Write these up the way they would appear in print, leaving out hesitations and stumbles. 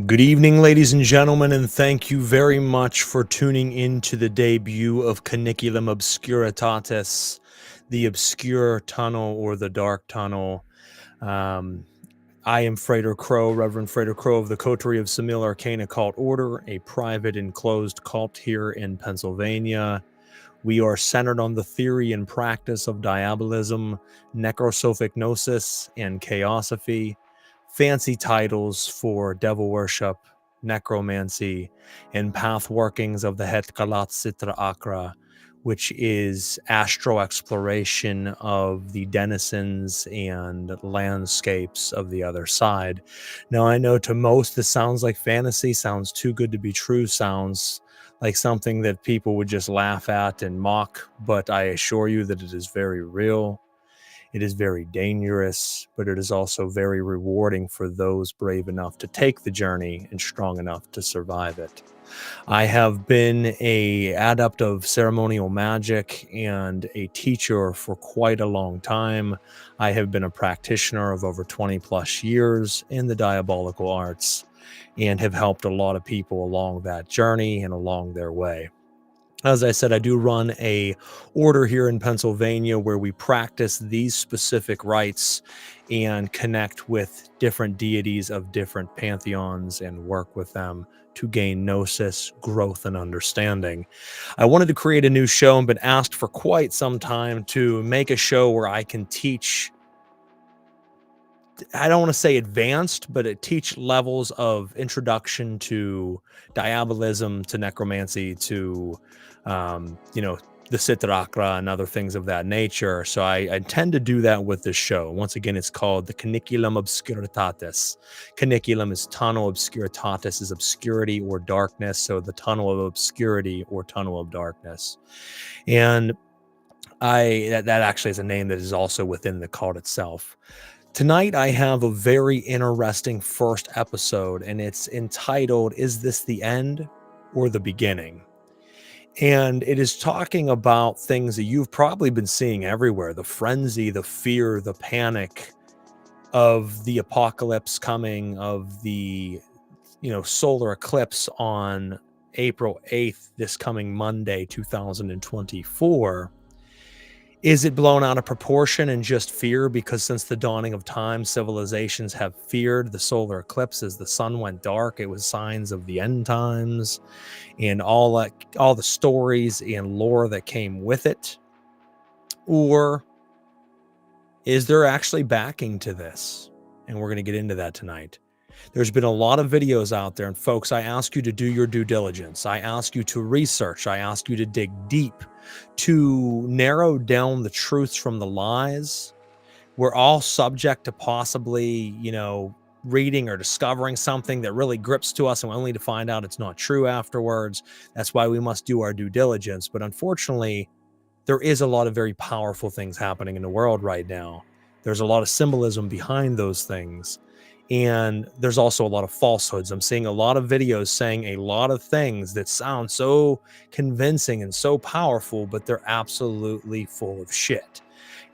Good evening, ladies and gentlemen, and thank you very much for tuning in to the debut of Cuniculum Obscuritatis, the obscure tunnel or the dark tunnel. Um, I am Frater Crow, Reverend Frater Crow of the Coterie of Samil Arcane Occult Order, a private enclosed cult here in Pennsylvania. We are centered on the theory and practice of diabolism, necrosophic gnosis, and chaosophy. Fancy titles for devil worship, necromancy, and path workings of the Hetkalat Sitra Akra, which is astral exploration of the denizens and landscapes of the other side. Now, I know to most this sounds like fantasy, sounds too good to be true, sounds like something that people would just laugh at and mock, but I assure you that it is very real. It is very dangerous, but it is also very rewarding for those brave enough to take the journey and strong enough to survive it. I have been an adept of ceremonial magic and a teacher for quite a long time. I have been a practitioner of over 20 plus years in the diabolical arts and have helped a lot of people along that journey and along their way. As I said, I do run a order here in Pennsylvania where we practice these specific rites and connect with different deities of different pantheons and work with them to gain gnosis, growth, and understanding. I wanted to create a new show and been asked for quite some time to make a show where I can teach, I don't want to say advanced, but it teach levels of introduction to diabolism, to necromancy, to the Sitrakra and other things of that nature. So I intend to do that with this show. Once again, it's called the Cuniculum Obscuritatis. Cuniculum is tunnel, obscuritatis is obscurity or darkness. So the tunnel of obscurity or tunnel of darkness. And that actually is a name that is also within the cult itself. Tonight, I have a very interesting first episode, and it's entitled, Is This the End or the Beginning? And it is talking about things that you've probably been seeing everywhere, the frenzy, the fear, the panic of the apocalypse coming, of the solar eclipse on April 8th, this coming Monday, 2024. Is it blown out of proportion and just fear? Because since the dawning of time, civilizations have feared the solar eclipse. As the sun went dark, it was signs of the end times and all the stories and lore that came with it? Or is there actually backing to this? And we're going to get into that tonight. There's been a lot of videos out there, and folks, I ask you to do your due diligence. I ask you to research. I ask you to dig deep, to narrow down the truths from the lies. We're all subject to possibly, reading or discovering something that really grips to us, and only to find out it's not true afterwards. That's why we must do our due diligence. But unfortunately, there is a lot of very powerful things happening in the world right now. There's a lot of symbolism behind those things. And there's also a lot of falsehoods. I'm seeing a lot of videos saying a lot of things that sound so convincing and so powerful, but they're absolutely full of shit.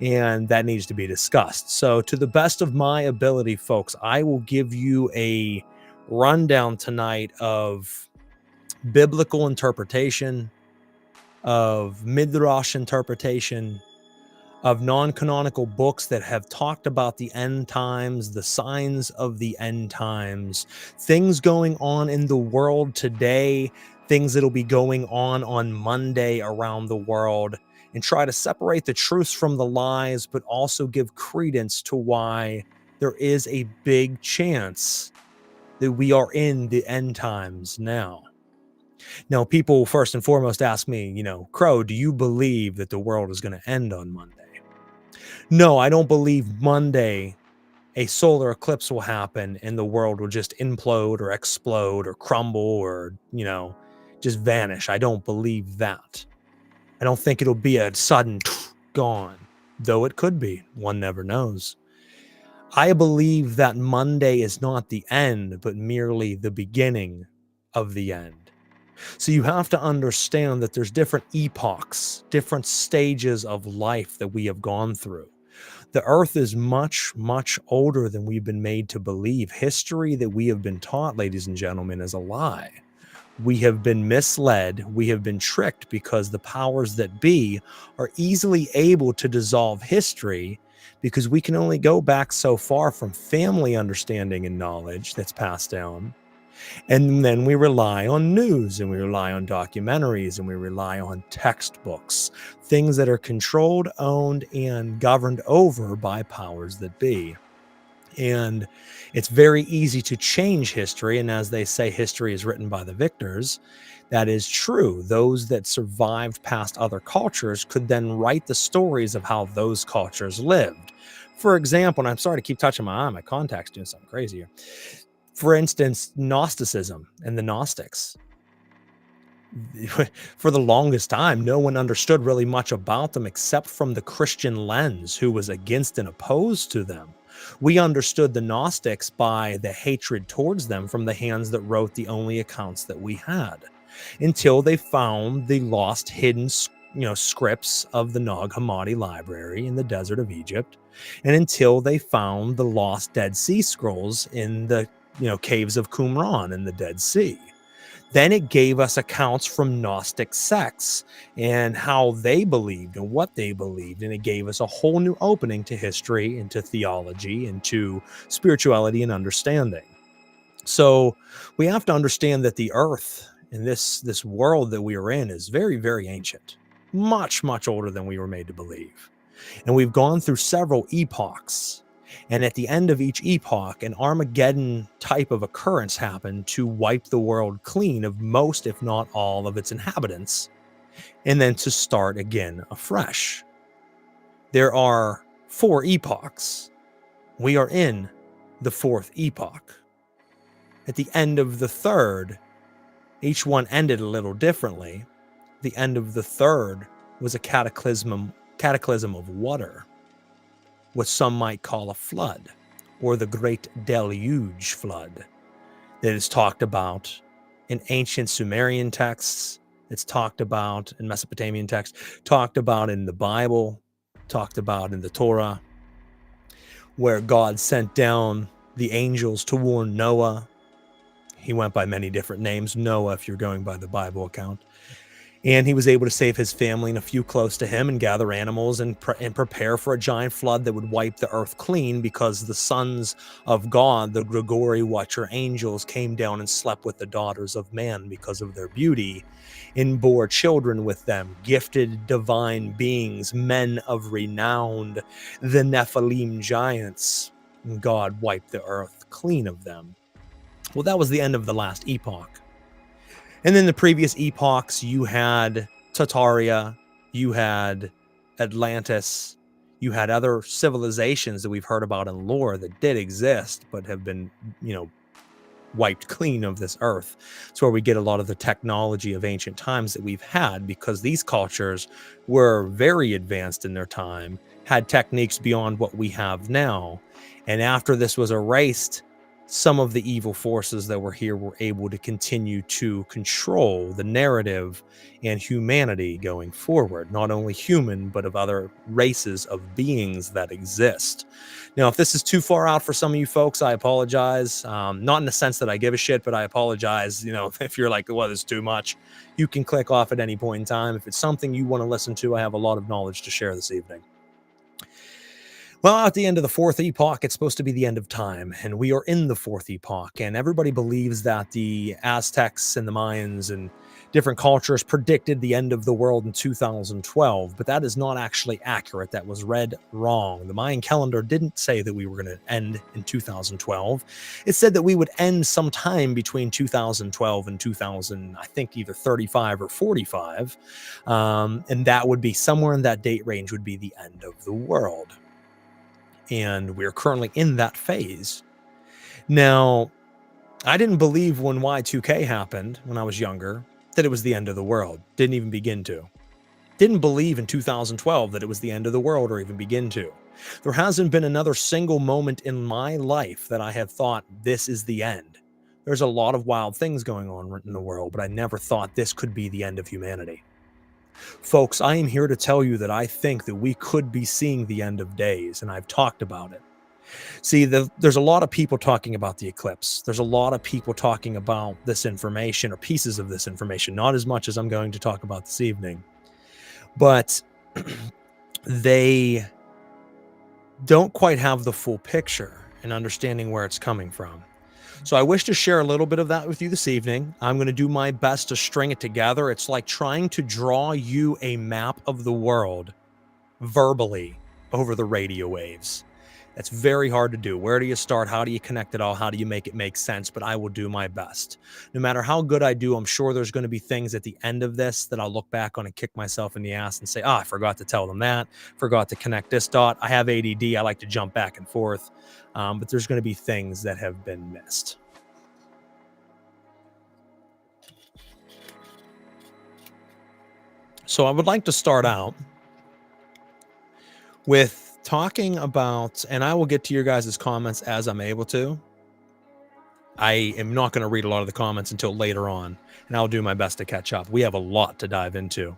And that needs to be discussed. So to the best of my ability, folks, I will give you a rundown tonight of biblical interpretation, of midrash interpretation, of non-canonical books that have talked about the end times, the signs of the end times, things going on in the world today, things that'll be going on Monday around the world, and try to separate the truths from the lies, but also give credence to why there is a big chance that we are in the end times now. Now, people first and foremost ask me, Crow, do you believe that the world is going to end on Monday? No, I don't believe Monday a solar eclipse will happen and the world will just implode or explode or crumble or, just vanish. I don't believe that. I don't think it'll be a sudden gone, though it could be. One never knows. I believe that Monday is not the end, but merely the beginning of the end. So you have to understand that there's different epochs, different stages of life that we have gone through. The earth is much, much older than we've been made to believe. History that we have been taught, ladies and gentlemen, is a lie. We have been misled. We have been tricked because the powers that be are easily able to dissolve history because we can only go back so far from family understanding and knowledge that's passed down. And then we rely on news, and we rely on documentaries, and we rely on textbooks, things that are controlled, owned, and governed over by powers that be. And it's very easy to change history. And as they say, history is written by the victors. That is true. Those that survived past other cultures could then write the stories of how those cultures lived. For example, and I'm sorry to keep touching my eye, my contact's doing something crazy here. For instance, Gnosticism and the Gnostics. For the longest time, no one understood really much about them except from the Christian lens, who was against and opposed to them. We understood the Gnostics by the hatred towards them from the hands that wrote the only accounts that we had, until they found the lost, hidden, scripts of the Nag Hammadi library in the desert of Egypt, and until they found the lost Dead Sea Scrolls in the caves of Qumran in the Dead Sea. Then it gave us accounts from Gnostic sects and how they believed and what they believed. And it gave us a whole new opening to history, into theology, into spirituality and understanding. So we have to understand that the earth and this world that we are in is very, very ancient, much, much older than we were made to believe. And we've gone through several epochs. And at the end of each epoch, an Armageddon type of occurrence happened to wipe the world clean of most, if not all, of its inhabitants, and then to start again afresh. There are 4 epochs. We are in the 4th epoch. At the end of the 3rd, each one ended a little differently. The end of the 3rd was a cataclysm of water, what some might call a flood, or the Great Deluge Flood, that is talked about in ancient Sumerian texts. It's talked about in Mesopotamian texts, talked about in the Bible, talked about in the Torah, where God sent down the angels to warn Noah. He went by many different names, Noah, if you're going by the Bible account. And he was able to save his family and a few close to him and gather animals and prepare for a giant flood that would wipe the earth clean, because the sons of God, the Grigori Watcher angels, came down and slept with the daughters of man because of their beauty and bore children with them, gifted divine beings, men of renown, the Nephilim giants. And God wiped the earth clean of them. Well, that was the end of the last epoch. And then the previous epochs, you had Tartaria, you had Atlantis, you had other civilizations that we've heard about in lore that did exist, but have been, wiped clean of this earth. It's where we get a lot of the technology of ancient times that we've had, because these cultures were very advanced in their time, had techniques beyond what we have now. And after this was erased, some of the evil forces that were here were able to continue to control the narrative and humanity going forward, not only human, but of other races of beings that exist. Now, if this is too far out for some of you folks, I apologize. Not in the sense that I give a shit, but I apologize. If you're like, well, this is too much, you can click off at any point in time. If it's something you want to listen to, I have a lot of knowledge to share this evening. Well, at the end of the 4th epoch, it's supposed to be the end of time, and we are in the 4th epoch, and everybody believes that the Aztecs and the Mayans and different cultures predicted the end of the world in 2012, but that is not actually accurate. That was read wrong. The Mayan calendar didn't say that we were going to end in 2012. It said that we would end sometime between 2012 and 2000, I think either 35 or 45, and that would be somewhere in that date range would be the end of the world. And we're currently in that phase. Now, I didn't believe when Y2K happened when I was younger that it was the end of the world. Didn't even begin to. Didn't believe in 2012 that it was the end of the world or even begin to. There hasn't been another single moment in my life that I have thought this is the end. There's a lot of wild things going on in the world, but I never thought this could be the end of humanity. Folks, I am here to tell you that I think that we could be seeing the end of days, and I've talked about it. See, there's a lot of people talking about the eclipse. There's a lot of people talking about this information or pieces of this information, not as much as I'm going to talk about this evening. But they don't quite have the full picture and understanding where it's coming from. So I wish to share a little bit of that with you this evening. I'm going to do my best to string it together. It's like trying to draw you a map of the world verbally over the radio waves. That's very hard to do. Where do you start? How do you connect it all? How do you make it make sense? But I will do my best. No matter how good I do, I'm sure there's going to be things at the end of this that I'll look back on and kick myself in the ass and say, I forgot to tell them that, forgot to connect this dot. I have ADD. I like to jump back and forth. But there's going to be things that have been missed. So I would like to start out with talking about, and I will get to your guys' comments as I'm able to. I am not going to read a lot of the comments until later on, and I'll do my best to catch up. We have a lot to dive into.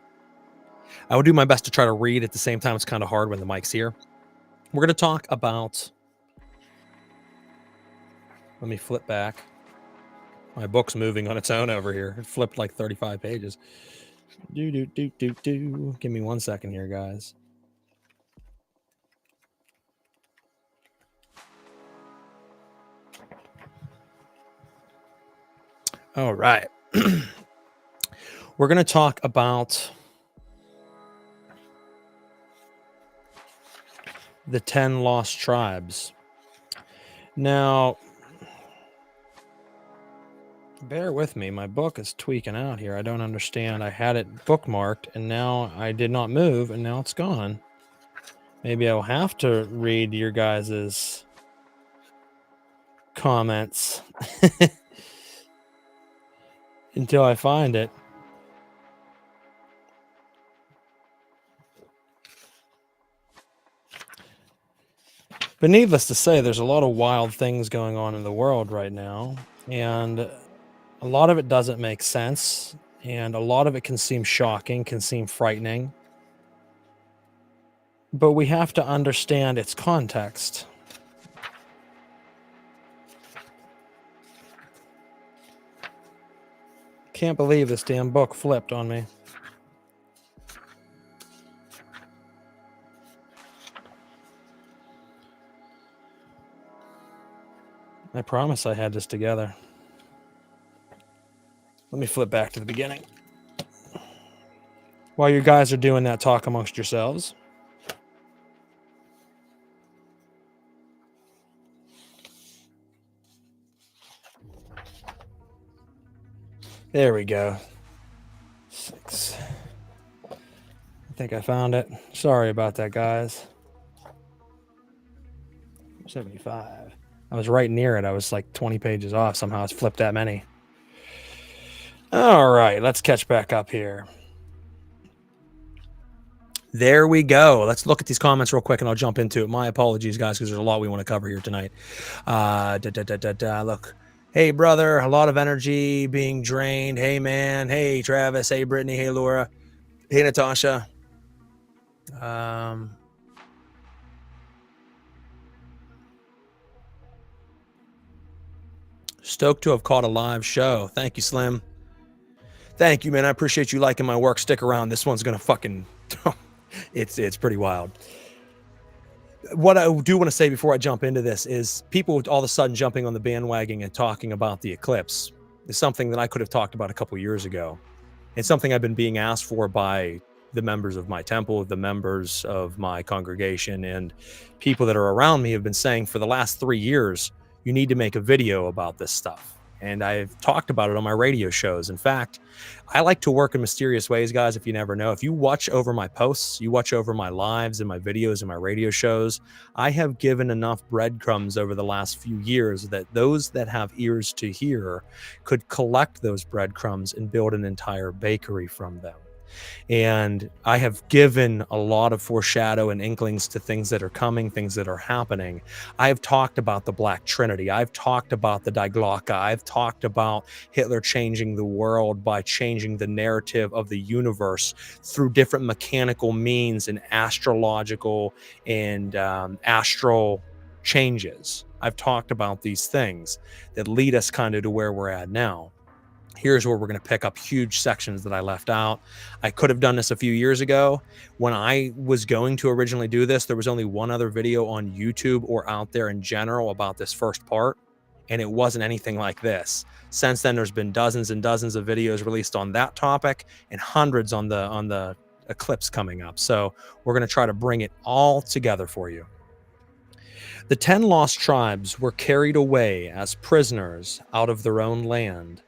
I will do my best to try to read at the same time. It's kind of hard when the mic's here. We're going to talk about, let me flip back. My book's moving on its own over here. It flipped like 35 pages. Give me 1 second here, guys. All right. We're going to talk about the 10 lost tribes. Now, bear with me. My book is tweaking out here. I don't understand. I had it bookmarked, and now I did not move, and now it's gone. Maybe I'll have to read your guys' comments until I find it. But needless to say, there's a lot of wild things going on in the world right now, and a lot of it doesn't make sense, and a lot of it can seem shocking, can seem frightening. But we have to understand its context. Can't believe this damn book flipped on me. I promise I had this together. Let me flip back to the beginning. While you guys are doing that, talk amongst yourselves. There we go. 6. I think I found it. Sorry about that, guys. 75. I was right near it. I was like 20 pages off. Somehow it's flipped that many. All right, let's catch back up here. There we go. Let's look at these comments real quick and I'll jump into it. My apologies, guys, because there's a lot we want to cover here tonight. Look. Hey, brother, a lot of energy being drained. Hey, man. Hey, Travis. Hey, Brittany. Hey, Laura. Hey, Natasha. Stoked to have caught a live show. Thank you, Slim. Thank you, man. I appreciate you liking my work. Stick around. This one's going to fucking... it's pretty wild. What I do want to say before I jump into this is people all of a sudden jumping on the bandwagon and talking about the eclipse is something that I could have talked about a couple years ago. It's something I've been being asked for by the members of my temple, the members of my congregation, and people that are around me have been saying for the last 3 years, you need to make a video about this stuff. And I've talked about it on my radio shows. In fact, I like to work in mysterious ways, guys, if you never know. If you watch over my posts, you watch over my lives and my videos and my radio shows, I have given enough breadcrumbs over the last few years that those that have ears to hear could collect those breadcrumbs and build an entire bakery from them. And I have given a lot of foreshadow and inklings to things that are coming, things that are happening. I've talked about the Black Trinity. I've talked about the Die Glocke. I've talked about Hitler changing the world by changing the narrative of the universe through different mechanical means and astrological and astral changes. I've talked about these things that lead us kind of to where we're at now. Here's where we're going to pick up huge sections that I left out. I could have done this a few years ago. When I was going to originally do this, there was only one other video on YouTube or out there in general about this first part, and it wasn't anything like this. Since then, there's been dozens and dozens of videos released on that topic and hundreds on the eclipse coming up. So we're going to try to bring it all together for you. The 10 lost tribes were carried away as prisoners out of their own land,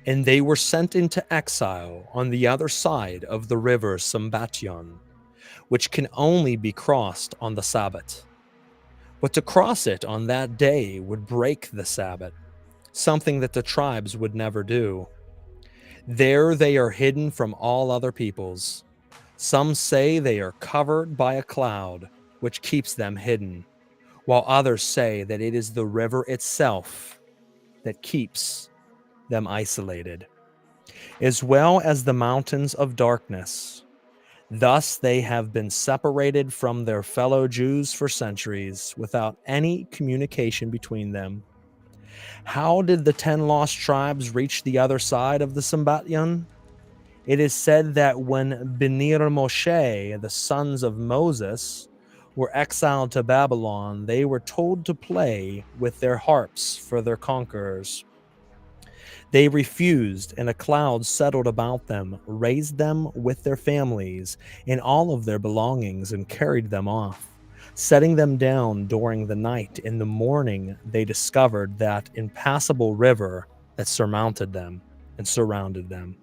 and they were sent into exile on the other side of the river Sambation, which can only be crossed on the Sabbath. But to cross it on that day would break the Sabbath, something that the tribes would never do. There they are hidden from all other peoples. Some say they are covered by a cloud, which keeps them hidden, while others say that it is the river itself that keeps them isolated, as well as the mountains of darkness. Thus they have been separated from their fellow Jews for centuries without any communication between them. How did the 10 lost tribes reach the other side of the Sambation? It is said that when Benir Moshe, the sons of Moses, were exiled to Babylon, they were told to play with their harps for their conquerors. They refused, and a cloud settled about them, raised them with their families and all of their belongings, and carried them off, setting them down during the night. In the morning, they discovered that impassable river that surmounted them and surrounded them.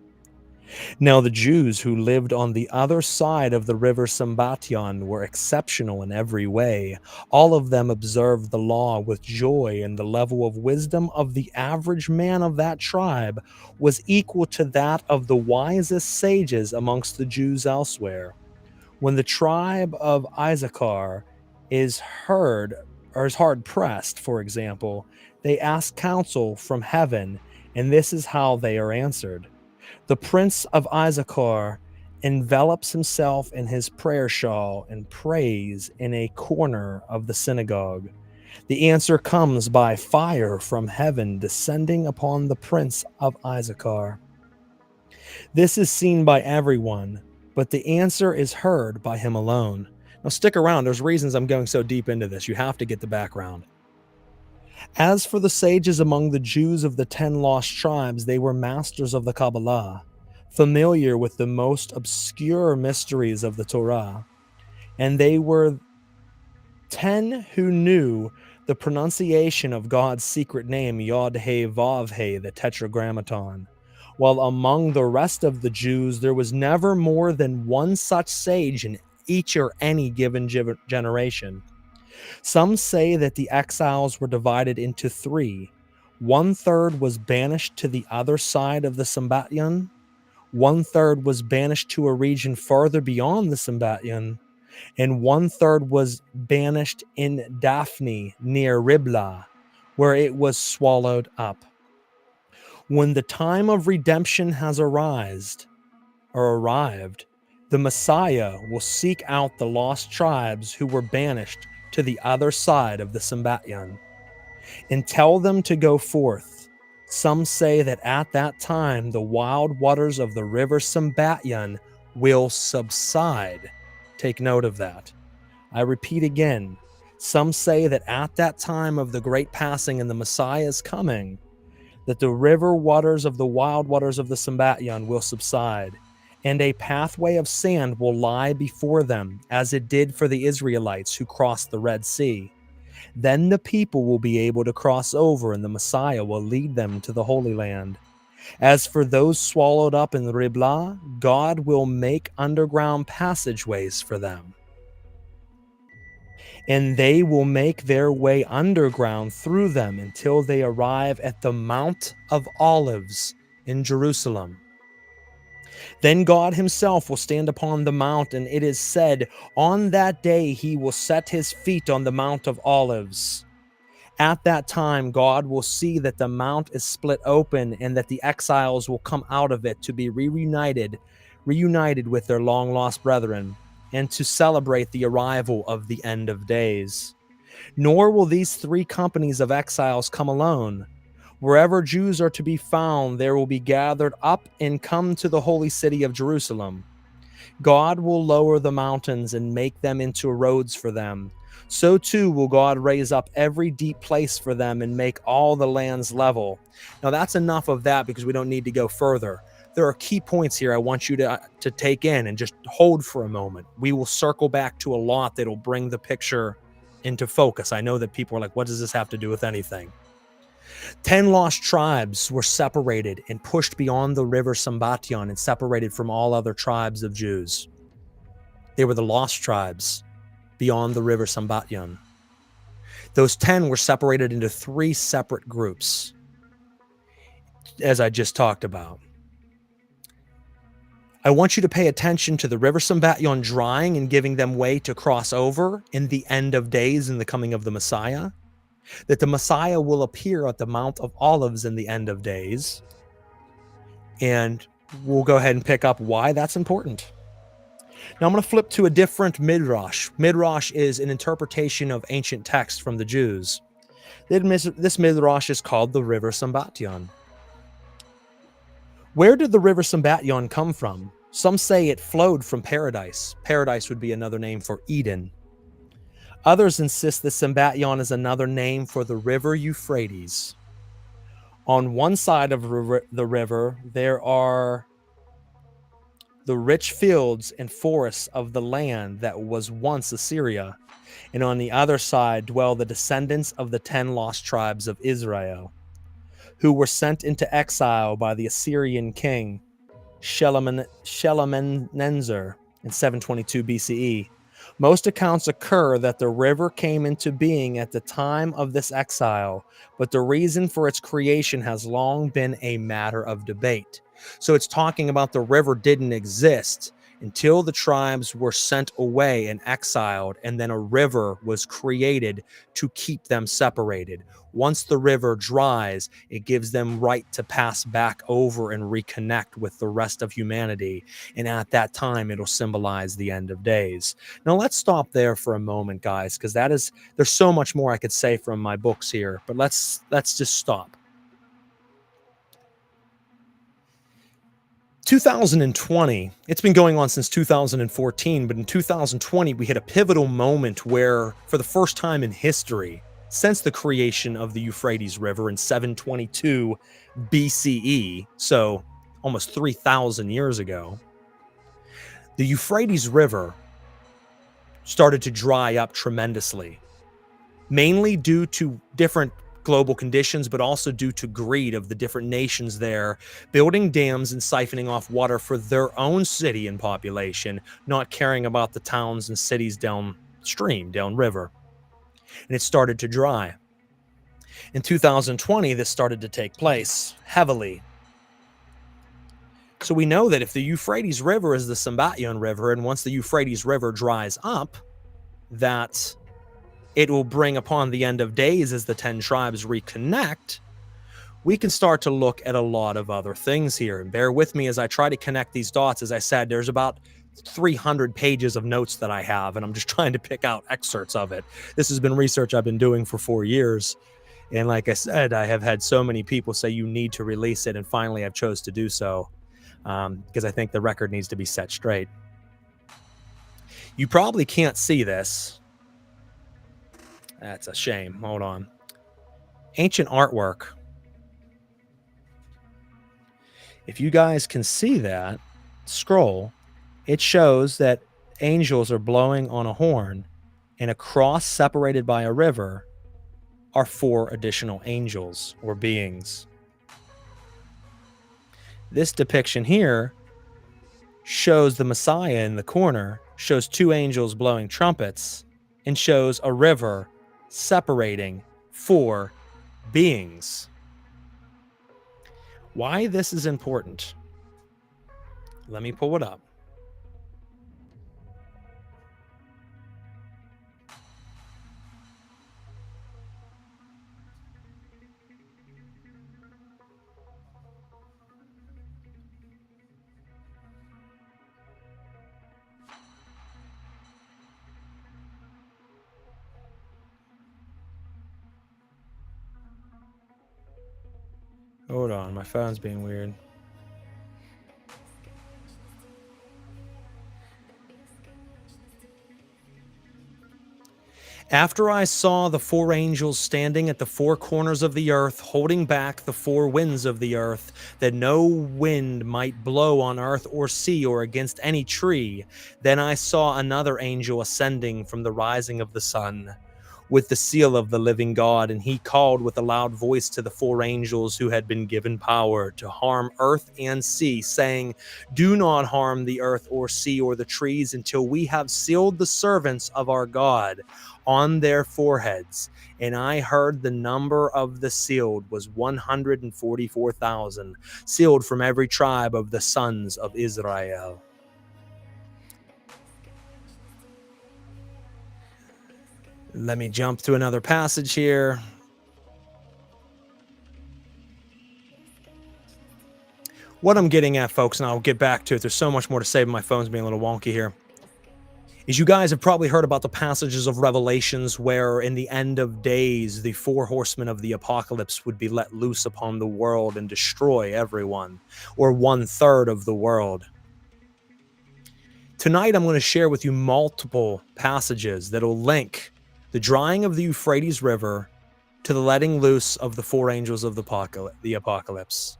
Now the Jews who lived on the other side of the river Sambation were exceptional in every way. All of them observed the law with joy, and the level of wisdom of the average man of that tribe was equal to that of the wisest sages amongst the Jews elsewhere. When the tribe of Issachar is hard pressed, for example, they ask counsel from heaven, and this is how they are answered. The prince of Issachar envelops himself in his prayer shawl and prays in a corner of the synagogue. The answer comes by fire from heaven descending upon the prince of Issachar. This is seen by everyone, but the answer is heard by him alone. Now stick around, there's reasons I'm going so deep into this. You have to get the background. As for the sages among the Jews of the 10 lost tribes, they were masters of the Kabbalah, familiar with the most obscure mysteries of the Torah, and they were 10 who knew the pronunciation of God's secret name, Yod-He-Vav-He, the Tetragrammaton, while among the rest of the Jews there was never more than one such sage in each or any given generation. Some say that the exiles were divided into three. 1/3 was banished to the other side of the Sambation, 1/3 was banished to a region farther beyond the Sambation, and 1/3 was banished in Daphne near Riblah, where it was swallowed up. When the time of redemption has arrived, the Messiah will seek out the lost tribes who were banished to the other side of the Sambation and tell them to go forth. Some say that at that time the wild waters of the river Sambation will subside. Take note of that. I repeat again, some say that at that time of the great passing and the Messiah's coming, that the river waters of the wild waters of the Sambation will subside, and a pathway of sand will lie before them, as it did for the Israelites who crossed the Red Sea. Then the people will be able to cross over, and the Messiah will lead them to the Holy Land. As for those swallowed up in Riblah, God will make underground passageways for them, and they will make their way underground through them until they arrive at the Mount of Olives in Jerusalem. Then God himself will stand upon the mount, and it is said, on that day he will set his feet on the Mount of Olives. At that time, God will see that the mount is split open and that the exiles will come out of it to be reunited with their long-lost brethren and to celebrate the arrival of the end of days. Nor will these three companies of exiles come alone. Wherever Jews are to be found, there will be gathered up and come to the holy city of Jerusalem. God will lower the mountains and make them into roads for them. So too will God raise up every deep place for them and make all the lands level. Now that's enough of that because we don't need to go further. There are key points here I want you to take in and just hold for a moment. We will circle back to a lot that'll bring the picture into focus. I know that people are like, what does this have to do with anything? 10 lost tribes were separated and pushed beyond the river Sambation and separated from all other tribes of Jews. They were the lost tribes beyond the river Sambation. Those 10 were separated into 3 separate groups, as I just talked about. I want you to pay attention to the river Sambation drying and giving them way to cross over in the end of days and the coming of the Messiah. That the Messiah will appear at the Mount of Olives in the end of days. And we'll go ahead and pick up why that's important. Now I'm going to flip to a different midrash. Midrash is an interpretation of ancient texts from the Jews. This midrash is called the river Sambation. Where did the river Sambation come from? Some say it flowed from paradise. Paradise would be another name for Eden. Others insist that Sambation is another name for the river Euphrates. On one side of the river, there are the rich fields and forests of the land that was once Assyria, and on the other side dwell the descendants of the 10 lost tribes of Israel, who were sent into exile by the Assyrian king Shalmaneser in 722 BCE. Most accounts occur that the river came into being at the time of this exile, but the reason for its creation has long been a matter of debate. So it's talking about the river didn't exist until the tribes were sent away and exiled, and then a river was created to keep them separated. Once the river dries, it gives them right to pass back over and reconnect with the rest of humanity. And at that time, it'll symbolize the end of days. Now, let's stop there for a moment, guys, because there's so much more I could say from my books here, but let's just stop. 2020, it's been going on since 2014, but in 2020, we hit a pivotal moment where, for the first time in history, since the creation of the Euphrates River in 722 BCE, so almost 3,000 years ago, the Euphrates River started to dry up tremendously, mainly due to different global conditions, but also due to greed of the different nations there, building dams and siphoning off water for their own city and population, not caring about the towns and cities downstream, downriver. And it started to dry. In 2020, this started to take place heavily. So we know that if the Euphrates River is the Sambation River, and once the Euphrates River dries up, that it will bring upon the end of days as the 10 tribes reconnect, we can start to look at a lot of other things here. And bear with me as I try to connect these dots. As I said, there's about 300 pages of notes that I have, and I'm just trying to pick out excerpts of it. This has been research I've been doing for 4 years. And like I said, I have had so many people say you need to release it, and finally I've chose to do so because I think the record needs to be set straight. You probably can't see this. That's a shame. Hold on. Ancient artwork. If you guys can see that scroll, it shows that angels are blowing on a horn, and across, separated by a river, are 4 additional angels or beings. This depiction here shows the Messiah in the corner, shows 2 angels blowing trumpets, and shows a river separating 4 beings. Why this is important? Let me pull it up. Hold on, my phone's being weird. After I saw the four angels standing at the four corners of the earth, holding back the four winds of the earth, that no wind might blow on earth or sea or against any tree, then I saw another angel ascending from the rising of the sun, with the seal of the living God, and he called with a loud voice to the four angels who had been given power to harm earth and sea, saying, "Do not harm the earth or sea or the trees until we have sealed the servants of our God on their foreheads." And I heard the number of the sealed was 144,000, sealed from every tribe of the sons of Israel. Let me jump to another passage here. What I'm getting at, folks, and I'll get back to it, there's so much more to say, but my phone's being a little wonky here, is you guys have probably heard about the passages of Revelations where in the end of days, the four horsemen of the apocalypse would be let loose upon the world and destroy everyone, or 1/3 of the world. Tonight, I'm going to share with you multiple passages that will link the drying of the Euphrates River to the letting loose of the four angels of the apocalypse.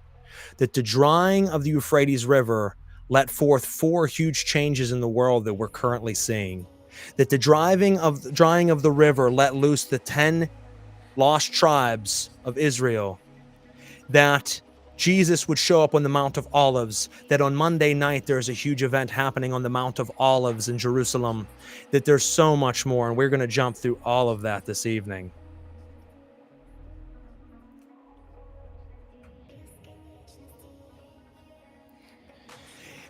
That the drying of the Euphrates River let forth four huge changes in the world that we're currently seeing. That the drying of the river let loose the 10 lost tribes of Israel. That Jesus would show up on the Mount of Olives, that on Monday night there's a huge event happening on the Mount of Olives in Jerusalem, that there's so much more, and we're going to jump through all of that this evening.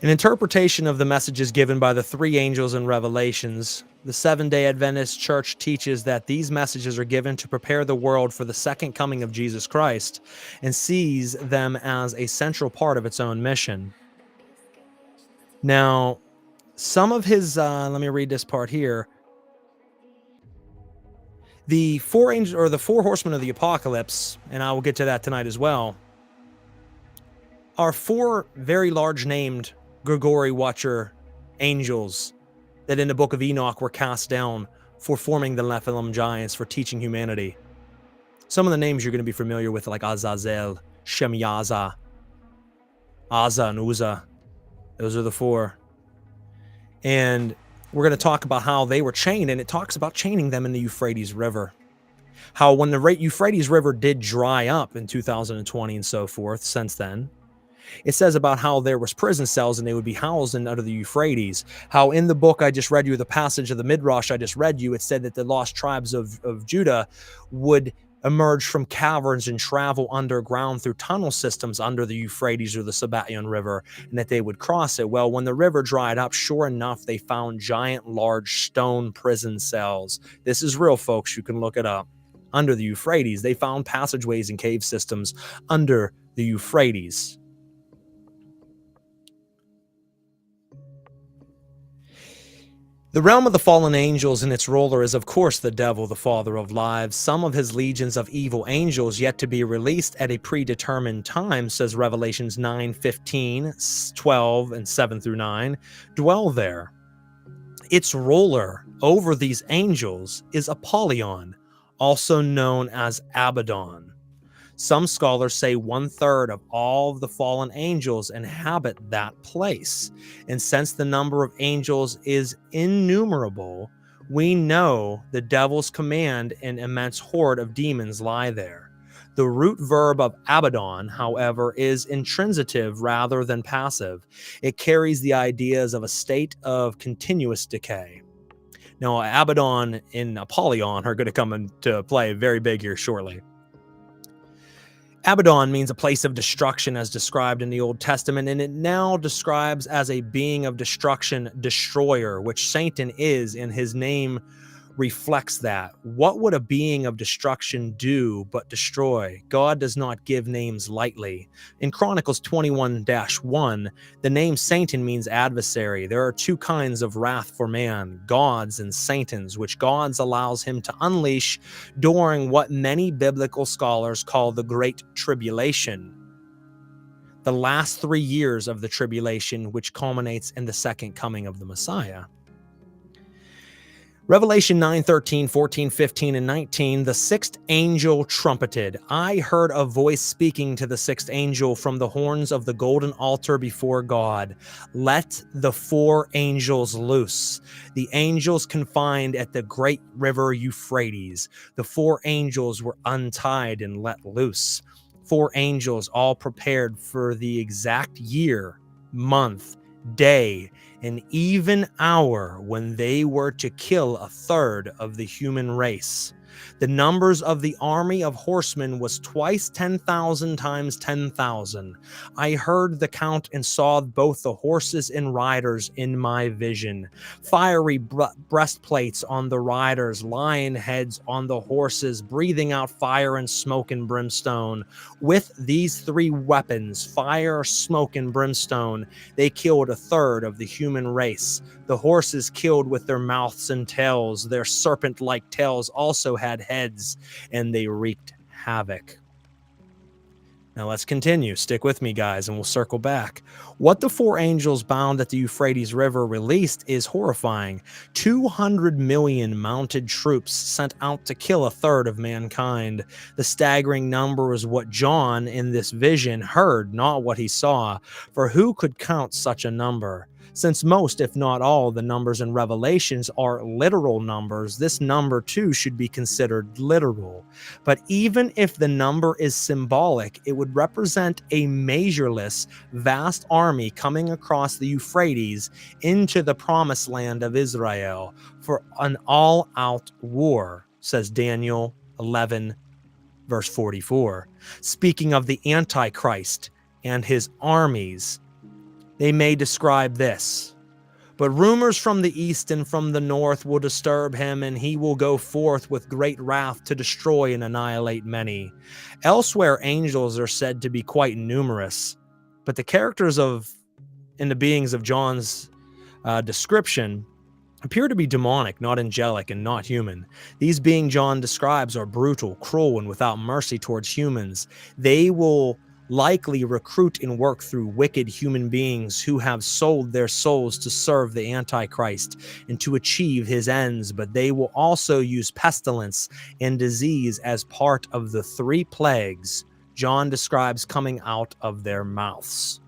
An interpretation of the messages given by the three angels in Revelations, the Seventh-day Adventist Church teaches that these messages are given to prepare the world for the second coming of Jesus Christ and sees them as a central part of its own mission. Now, some of his, let me read this part here. The four angels, or the four horsemen of the apocalypse, and I will get to that tonight as well, are four very large named Grigori Watcher angels that in the book of Enoch were cast down for forming the Nephilim giants, for teaching humanity. Some of the names you're going to be familiar with, like Azazel, Shemyaza, Aza, and Uza. Those are the four. And we're going to talk about how they were chained, and it talks about chaining them in the Euphrates River. How when the Euphrates River did dry up in 2020 and so forth, since then, it says about how there was prison cells and they would be housed under the Euphrates. How in the book I just read you, the passage of the Midrash I just read you, it said that the lost tribes of Judah would emerge from caverns and travel underground through tunnel systems under the Euphrates or the Sabayon River, and that they would cross it. Well, when the river dried up, sure enough, they found giant, large stone prison cells. This is real, folks. You can look it up. Under the Euphrates, they found passageways and cave systems under the Euphrates. The realm of the fallen angels and its ruler is, of course, the devil, the father of lies. Some of his legions of evil angels yet to be released at a predetermined time, says Revelations 9:15, 12, and 7 through 9, dwell there. Its ruler over these angels is Apollyon, also known as Abaddon. Some scholars say 1/3 of all of the fallen angels inhabit that place. And since the number of angels is innumerable, we know the devil's command and immense horde of demons lie there. The root verb of Abaddon, however, is intransitive rather than passive. It carries the ideas of a state of continuous decay. Now, Abaddon and Apollyon are going to come into play very big here shortly. Abaddon means a place of destruction as described in the Old Testament, and it now describes as a being of destruction, destroyer, which Satan is, and his name reflects that. What would a being of destruction do but destroy? God does not give names lightly. In Chronicles 21-1, the name Satan means adversary. There are two kinds of wrath for man, God's and Satan's, which God's allows him to unleash during what many biblical scholars call the Great Tribulation, the last 3 years of the tribulation, which culminates in the second coming of the Messiah. Revelation 9:13, 14, 15, and 19, the sixth angel trumpeted. I heard a voice speaking to the sixth angel from the horns of the golden altar before God. Let the four angels loose. The angels confined at the great river Euphrates. The four angels were untied and let loose. Four angels all prepared for the exact year, month, day, an even hour when they were to kill a third of the human race. The numbers of the army of horsemen was twice 10,000 times 10,000. I heard the count and saw both the horses and riders in my vision. Fiery breastplates on the riders, lion heads on the horses, breathing out fire and smoke and brimstone. With these three weapons, fire, smoke, and brimstone, they killed a third of the human race. The horses killed with their mouths and tails. Their serpent-like tails also had heads, and they wreaked havoc. Now let's continue. Stick with me, guys, and we'll circle back. What the four angels bound at the Euphrates River released is horrifying. 200 million mounted troops sent out to kill a third of mankind. The staggering number is what John, in this vision, heard, not what he saw. For who could count such a number? Since most, if not all, the numbers in Revelations are literal numbers, this number too should be considered literal. But even if the number is symbolic, it would represent a measureless, vast army coming across the Euphrates into the promised land of Israel for an all-out war, says Daniel 11, verse 44. Speaking of the Antichrist and his armies, they may describe this. But rumors from the east and from the north will disturb him, and he will go forth with great wrath to destroy and annihilate many. Elsewhere, angels are said to be quite numerous, but the characters and the beings of John's description appear to be demonic, not angelic, and not human. These beings John describes are brutal, cruel, and without mercy towards humans. They will likely recruit and work through wicked human beings who have sold their souls to serve the Antichrist and to achieve his ends, but they will also use pestilence and disease as part of the three plagues John describes coming out of their mouths.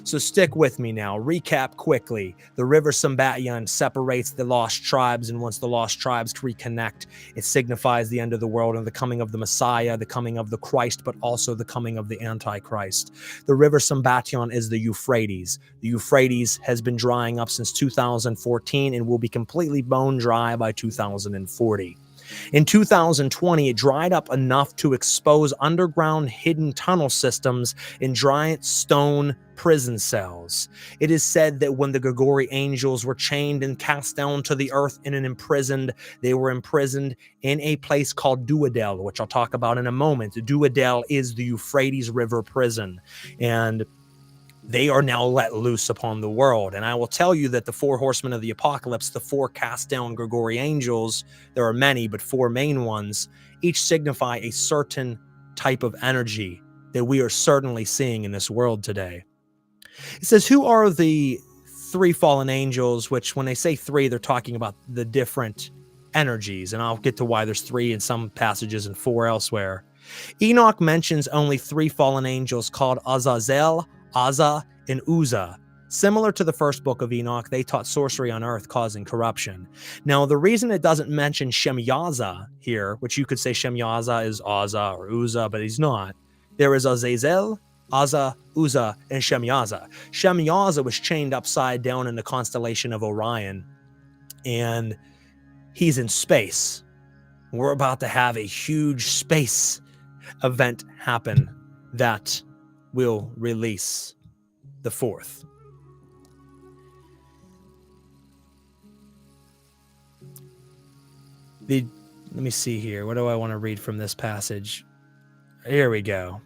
So stick with me now. Recap quickly. The river Sambatyon separates the lost tribes, and once the lost tribes reconnect, it signifies the end of the world and the coming of the Messiah, the coming of the Christ, but also the coming of the Antichrist. The river Sambatyon is the Euphrates. The Euphrates has been drying up since 2014 and will be completely bone dry by 2040. In 2020, it dried up enough to expose underground hidden tunnel systems in giant stone prison cells. It is said that when the Grigori angels were chained and cast down to the earth and imprisoned, they were imprisoned in a place called Duodel, which I'll talk about in a moment. Duodel is the Euphrates River prison, and they are now let loose upon the world. And I will tell you that the four horsemen of the apocalypse, the four cast down Grigori angels, there are many, but four main ones, each signify a certain type of energy that we are certainly seeing in this world today. It says, who are the three fallen angels, which when they say three, they're talking about the different energies. And I'll get to why there's three in some passages and four elsewhere. Enoch mentions only three fallen angels called Azazel, Azza, and Uzzah. Similar to the first book of Enoch, they taught sorcery on earth, causing corruption. Now, the reason it doesn't mention Shemyaza here, which you could say Shemyaza is Azza or Uzzah, but he's not. There is Azazel, Azza, Uzzah, and Shemyaza. Shemyaza was chained upside down in the constellation of Orion, and he's in space. We're about to have a huge space event happen that will release the fourth. Let me see here. What do I want to read from this passage? Here we go.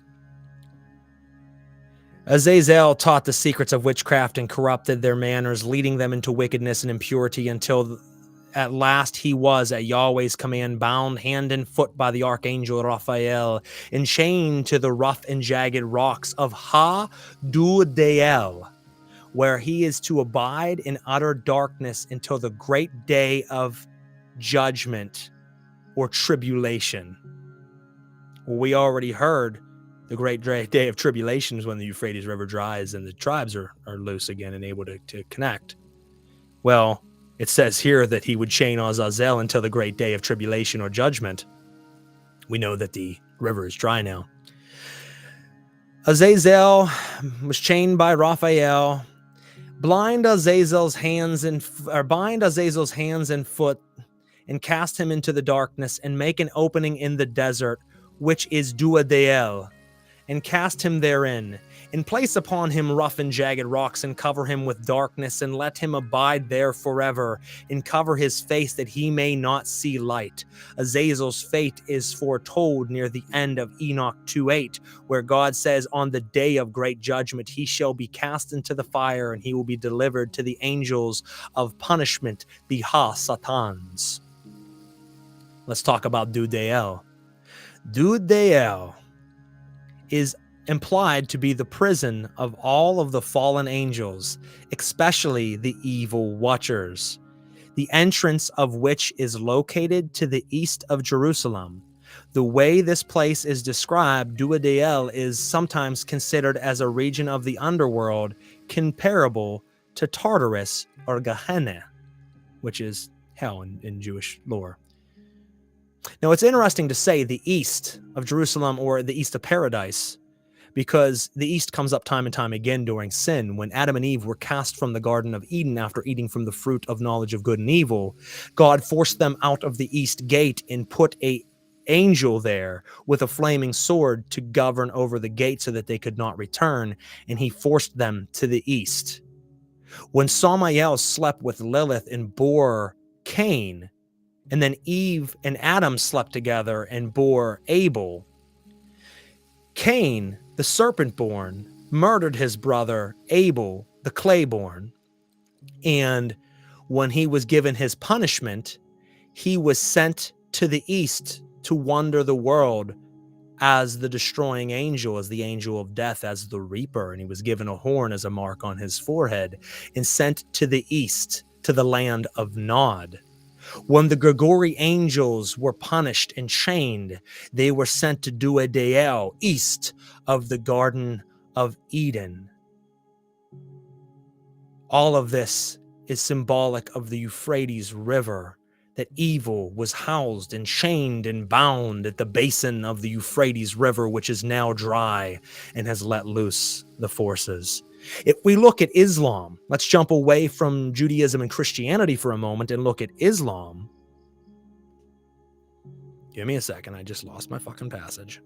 Azazel taught the secrets of witchcraft and corrupted their manners, leading them into wickedness and impurity until at last he was, at Yahweh's command, bound hand and foot by the archangel Raphael, and chained to the rough and jagged rocks of Ha-Dudael, where he is to abide in utter darkness until the great day of judgment or tribulation. Well, we already heard the great day of tribulation is when the Euphrates River dries and the tribes are loose again and able to connect. Well, it says here that he would chain Azazel until the great day of tribulation or judgment. We know that the river is dry now. Azazel was chained by Raphael. Bind Azazel's hands and foot, and cast him into the darkness, and make an opening in the desert, which is Duadael, and cast him therein, and place upon him rough and jagged rocks, and cover him with darkness, and let him abide there forever, and cover his face that he may not see light. Azazel's fate is foretold near the end of Enoch 2:8, where God says, on the day of great judgment he shall be cast into the fire, and he will be delivered to the angels of punishment, the Ha-Satans. Let's talk about Dudael. Dudael is implied to be the prison of all of the fallen angels, especially the evil watchers, the entrance of which is located to the east of Jerusalem. The way this place is described, Duadael is sometimes considered as a region of the underworld comparable to Tartarus or Gehenna, which is hell in Jewish lore. Now, it's interesting to say the east of Jerusalem or the east of paradise, because the east comes up time and time again during sin. When Adam and Eve were cast from the Garden of Eden after eating from the fruit of knowledge of good and evil, God forced them out of the east gate and put an angel there with a flaming sword to govern over the gate so that they could not return, and he forced them to the east. When Samael slept with Lilith and bore Cain, and then Eve and Adam slept together and bore Abel, Cain, the serpent-born, murdered his brother Abel, the clay-born. And when he was given his punishment, he was sent to the east to wander the world as the destroying angel, as the angel of death, as the reaper. And he was given a horn as a mark on his forehead and sent to the east, to the land of Nod. When the Gregory angels were punished and chained, they were sent to Duadael, east of the Garden of Eden. All of this is symbolic of the Euphrates River, that evil was housed and chained and bound at the basin of the Euphrates River, which is now dry and has let loose the forces. If we look at Islam, let's jump away from Judaism and Christianity for a moment and look at Islam. Give me a second. I just lost my fucking passage.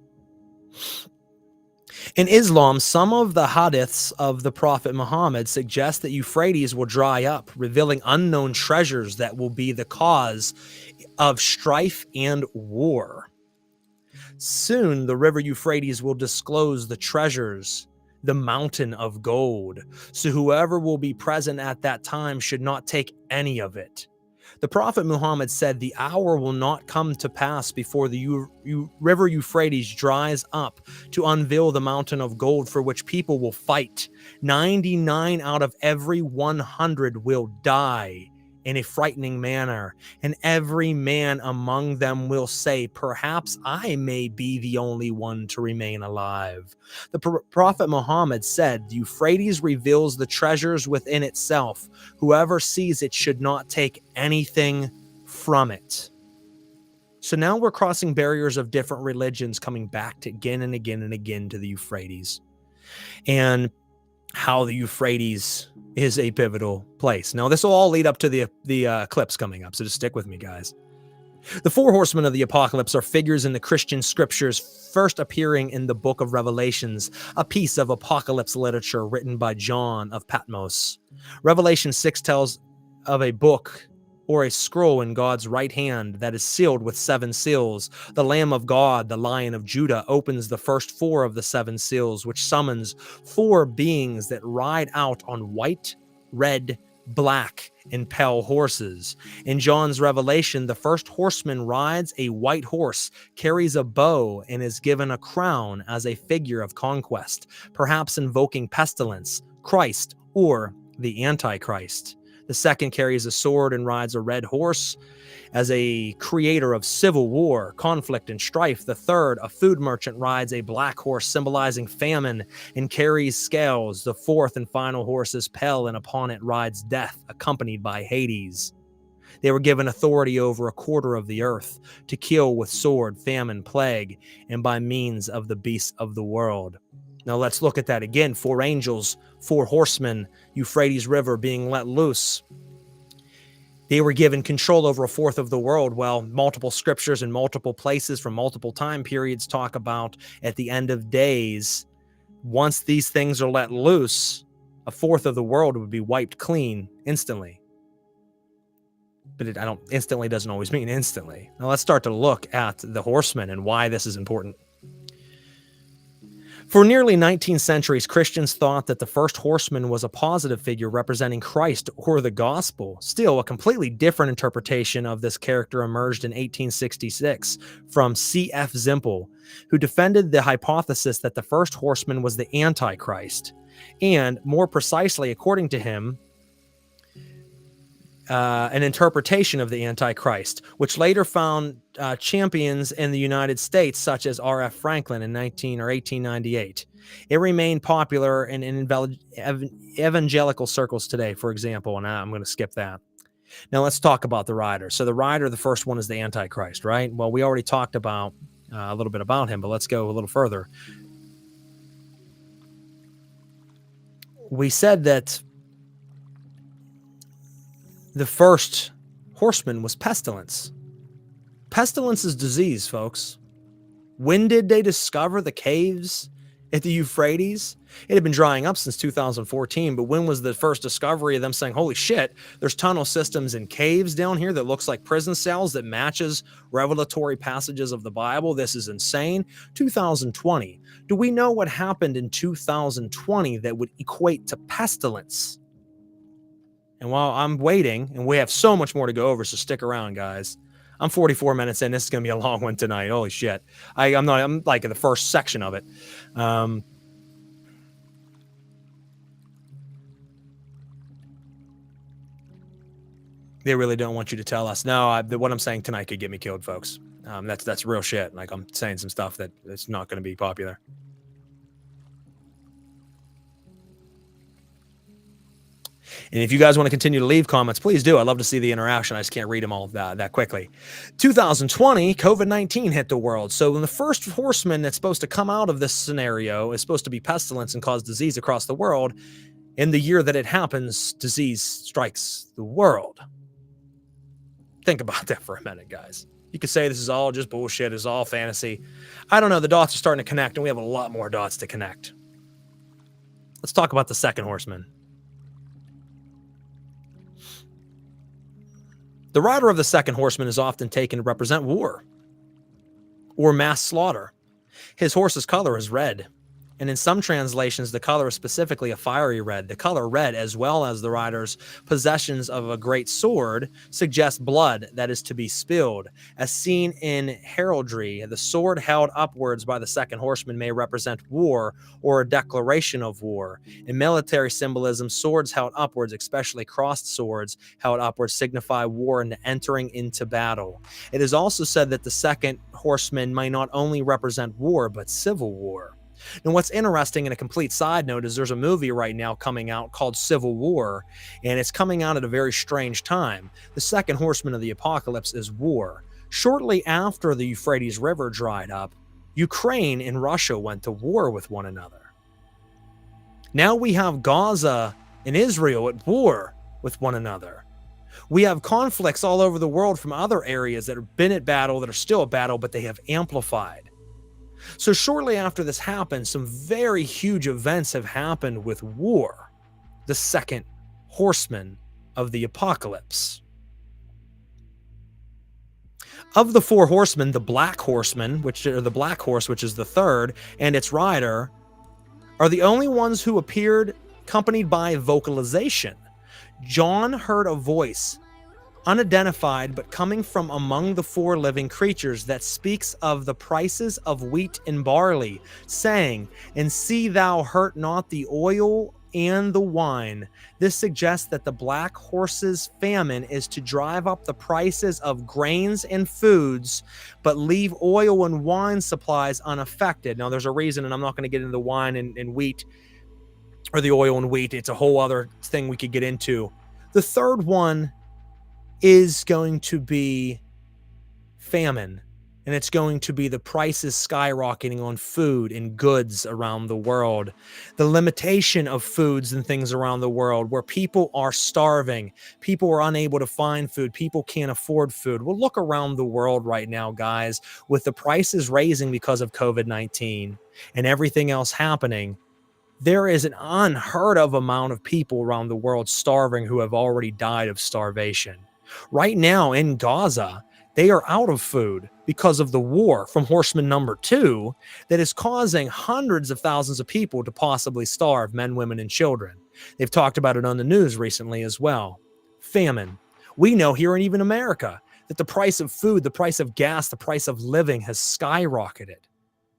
In Islam, some of the hadiths of the Prophet Muhammad suggest that Euphrates will dry up, revealing unknown treasures that will be the cause of strife and war. Soon, the river Euphrates will disclose the treasures, the mountain of gold. So whoever will be present at that time should not take any of it. The Prophet Muhammad said, the hour will not come to pass before the river Euphrates dries up to unveil the mountain of gold for which people will fight. 99 out of every 100 will die in a frightening manner, and every man among them will say, perhaps I may be the only one to remain alive. The Prophet Muhammad said, the Euphrates reveals the treasures within itself. Whoever sees it should not take anything from it. So now we're crossing barriers of different religions, coming back to again and again and again to the Euphrates, and how the Euphrates is a pivotal place. Now, this will all lead up to the eclipse coming up, so just stick with me, guys. The four horsemen of the apocalypse are figures in the Christian scriptures, first appearing in the book of Revelations, a piece of apocalypse literature written by John of Patmos. Revelation 6 tells of a book or a scroll in God's right hand that is sealed with 7 seals. The Lamb of God, the Lion of Judah, opens the first 4 of the 7 seals, which summons 4 beings that ride out on white, red, black, and pale horses. In John's Revelation, the first horseman rides a white horse, carries a bow, and is given a crown as a figure of conquest, perhaps invoking pestilence, Christ, or the Antichrist. The second carries a sword and rides a red horse as a creator of civil war, conflict, and strife. The third, a food merchant, rides a black horse symbolizing famine and carries scales. The fourth and final horse is pale, and upon it rides death, accompanied by Hades. They were given authority over a quarter of the earth to kill with sword, famine, plague, and by means of the beasts of the world. Now let's look at that again. 4 angels, 4 horsemen, Euphrates River being let loose. They were given control over a fourth of the world. Well, multiple scriptures in multiple places from multiple time periods talk about at the end of days, once these things are let loose, a fourth of the world would be wiped clean instantly. But instantly doesn't always mean instantly. Now let's start to look at the horsemen and why this is important. For nearly 19 centuries, Christians thought that the first horseman was a positive figure representing Christ or the gospel. Still, a completely different interpretation of this character emerged in 1866 from C.F. Zimpel, who defended the hypothesis that the first horseman was the Antichrist. And more precisely, according to him, an interpretation of the Antichrist, which later found champions in the United States, such as R.F. Franklin in 1898. It remained popular in evangelical circles today, for example, and I'm going to skip that. Now let's talk about the rider. So the rider, the first one, is the Antichrist, right? Well, we already talked about a little bit about him, but let's go a little further. We said that the first horseman was pestilence. Pestilence is disease, folks. When did they discover the caves at the Euphrates? It had been drying up since 2014, but when was the first discovery of them saying, holy shit, there's tunnel systems in caves down here that looks like prison cells that matches revelatory passages of the Bible? This is insane. 2020. Do we know what happened in 2020 that would equate to pestilence? And while I'm waiting, and we have so much more to go over, so stick around, guys. I'm 44 minutes in. This is going to be a long one tonight. Holy shit. I'm like in the first section of it. They really don't want you to tell us. No, what I'm saying tonight could get me killed, folks. That's real shit. Like, I'm saying some stuff that it's not going to be popular. And if you guys want to continue to leave comments, please do. I'd love to see the interaction. I just can't read them all that quickly. 2020, COVID-19 hit the world. So when the first horseman that's supposed to come out of this scenario is supposed to be pestilence and cause disease across the world, in the year that it happens, disease strikes the world. Think about that for a minute, guys. You could say this is all just bullshit. It's all fantasy. I don't know. The dots are starting to connect, and we have a lot more dots to connect. Let's talk about the second horseman. The rider of the second horseman is often taken to represent war or mass slaughter. His horse's color is red, and in some translations, the color is specifically a fiery red. The color red, as well as the rider's possessions of a great sword, suggests blood that is to be spilled. As seen in heraldry, the sword held upwards by the second horseman may represent war or a declaration of war. In military symbolism, swords held upwards, especially crossed swords held upwards, signify war and entering into battle. It is also said that the second horseman may not only represent war, but civil war. And what's interesting, and a complete side note, is there's a movie right now coming out called Civil War, and it's coming out at a very strange time. The second horseman of the apocalypse is war. Shortly after the Euphrates River dried up, Ukraine and Russia went to war with one another. Now we have Gaza and Israel at war with one another. We have conflicts all over the world from other areas that have been at battle, that are still at battle, but they have amplified. So shortly after this happened, some very huge events have happened with war, the second horseman of the apocalypse. Of the four horsemen, the black horseman, the black horse, which is the third, and its rider, are the only ones who appeared accompanied by vocalization. John heard a voice, unidentified but coming from among the four living creatures, that speaks of the prices of wheat and barley, saying, "And see thou hurt not the oil and the wine." This suggests that the black horse's famine is to drive up the prices of grains and foods, but leave oil and wine supplies unaffected. Now, there's a reason, and I'm not going to get into the wine and wheat, or the oil and wheat. It's a whole other thing we could get into. The third one is going to be famine, and it's going to be the prices skyrocketing on food and goods around the world, the limitation of foods and things around the world, where people are starving, people are unable to find food, people can't afford food. Well, look around the world right now, guys, with the prices raising because of COVID-19 and everything else happening. There is an unheard of amount of people around the world starving who have already died of starvation. Right now in Gaza, they are out of food because of the war from horseman number 2 that is causing hundreds of thousands of people to possibly starve, men, women, and children. They've talked about it on the news recently as well. Famine. We know here in even America that the price of food, the price of gas, the price of living has skyrocketed.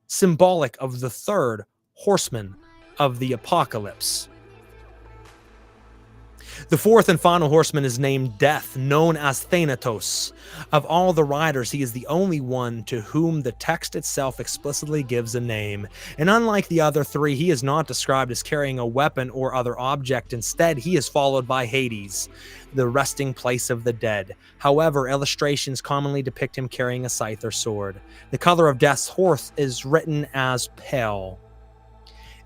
Symbolic of the third horseman of the apocalypse. The fourth and final horseman is named Death, known as Thanatos. Of all the riders, he is the only one to whom the text itself explicitly gives a name. And unlike the other three, he is not described as carrying a weapon or other object. Instead, he is followed by Hades, the resting place of the dead. However, illustrations commonly depict him carrying a scythe or sword. The color of Death's horse is written as pale.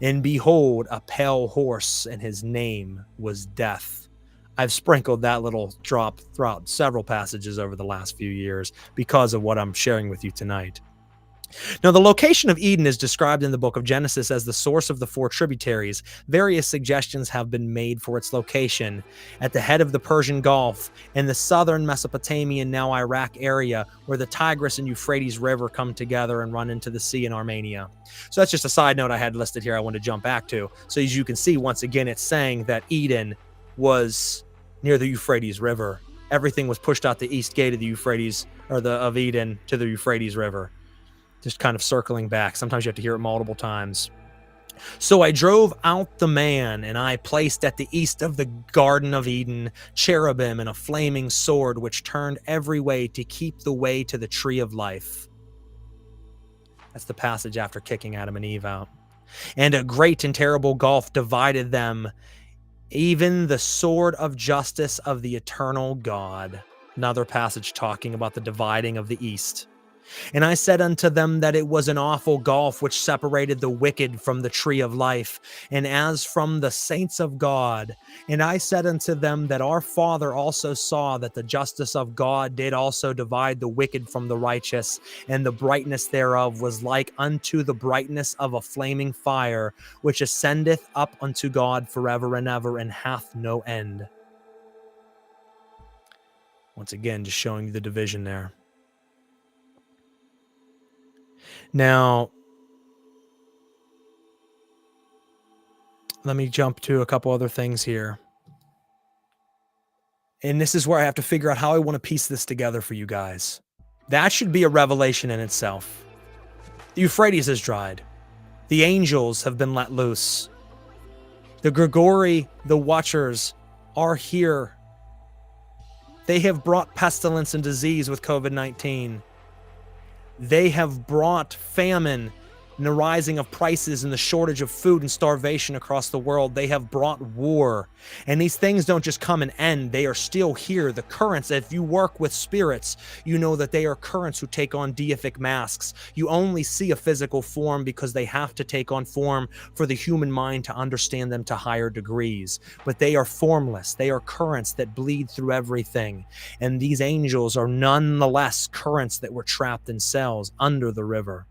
And behold, a pale horse, and his name was Death. I've sprinkled that little drop throughout several passages over the last few years because of what I'm sharing with you tonight. Now, the location of Eden is described in the book of Genesis as the source of the four tributaries. Various suggestions have been made for its location at the head of the Persian Gulf in the southern Mesopotamian, now Iraq area, where the Tigris and Euphrates River come together and run into the sea in Armenia. So that's just a side note I had listed here I want to jump back to. So as you can see, once again, it's saying that Eden was near the Euphrates River. Everything was pushed out the east gate of the Euphrates, or of Eden, to the Euphrates River. Just kind of circling back. Sometimes you have to hear it multiple times. So I drove out the man, and I placed at the east of the Garden of Eden cherubim and a flaming sword, which turned every way to keep the way to the tree of life. That's the passage after kicking Adam and Eve out. And a great and terrible gulf divided them, even the sword of justice of the eternal God. Another passage talking about the dividing of the east. And I said unto them that it was an awful gulf which separated the wicked from the tree of life, and as from the saints of God. And I said unto them that our Father also saw that the justice of God did also divide the wicked from the righteous, and the brightness thereof was like unto the brightness of a flaming fire, which ascendeth up unto God forever and ever, and hath no end. Once again, just showing you the division there. Now, let me jump to a couple other things here. And this is where I have to figure out how I want to piece this together for you guys. That should be a revelation in itself. The Euphrates has dried. The angels have been let loose. The Grigori, the Watchers, are here. They have brought pestilence and disease with COVID-19. They have brought famine, and the rising of prices and the shortage of food and starvation across the world, they have brought war. And these things don't just come and end, they are still here. The currents, if you work with spirits, you know that they are currents who take on deific masks. You only see a physical form because they have to take on form for the human mind to understand them to higher degrees. But they are formless. They are currents that bleed through everything. And these angels are nonetheless currents that were trapped in cells under the river.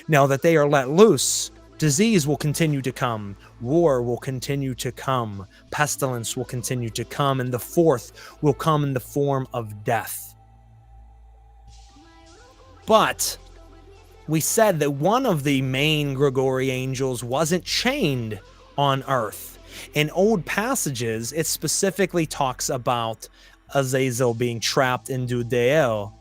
Now that they are let loose, disease will continue to come, war will continue to come, pestilence will continue to come, and the fourth will come in the form of death. But we said that one of the main Grigori angels wasn't chained on earth. In old passages, it specifically talks about Azazel being trapped in Dudael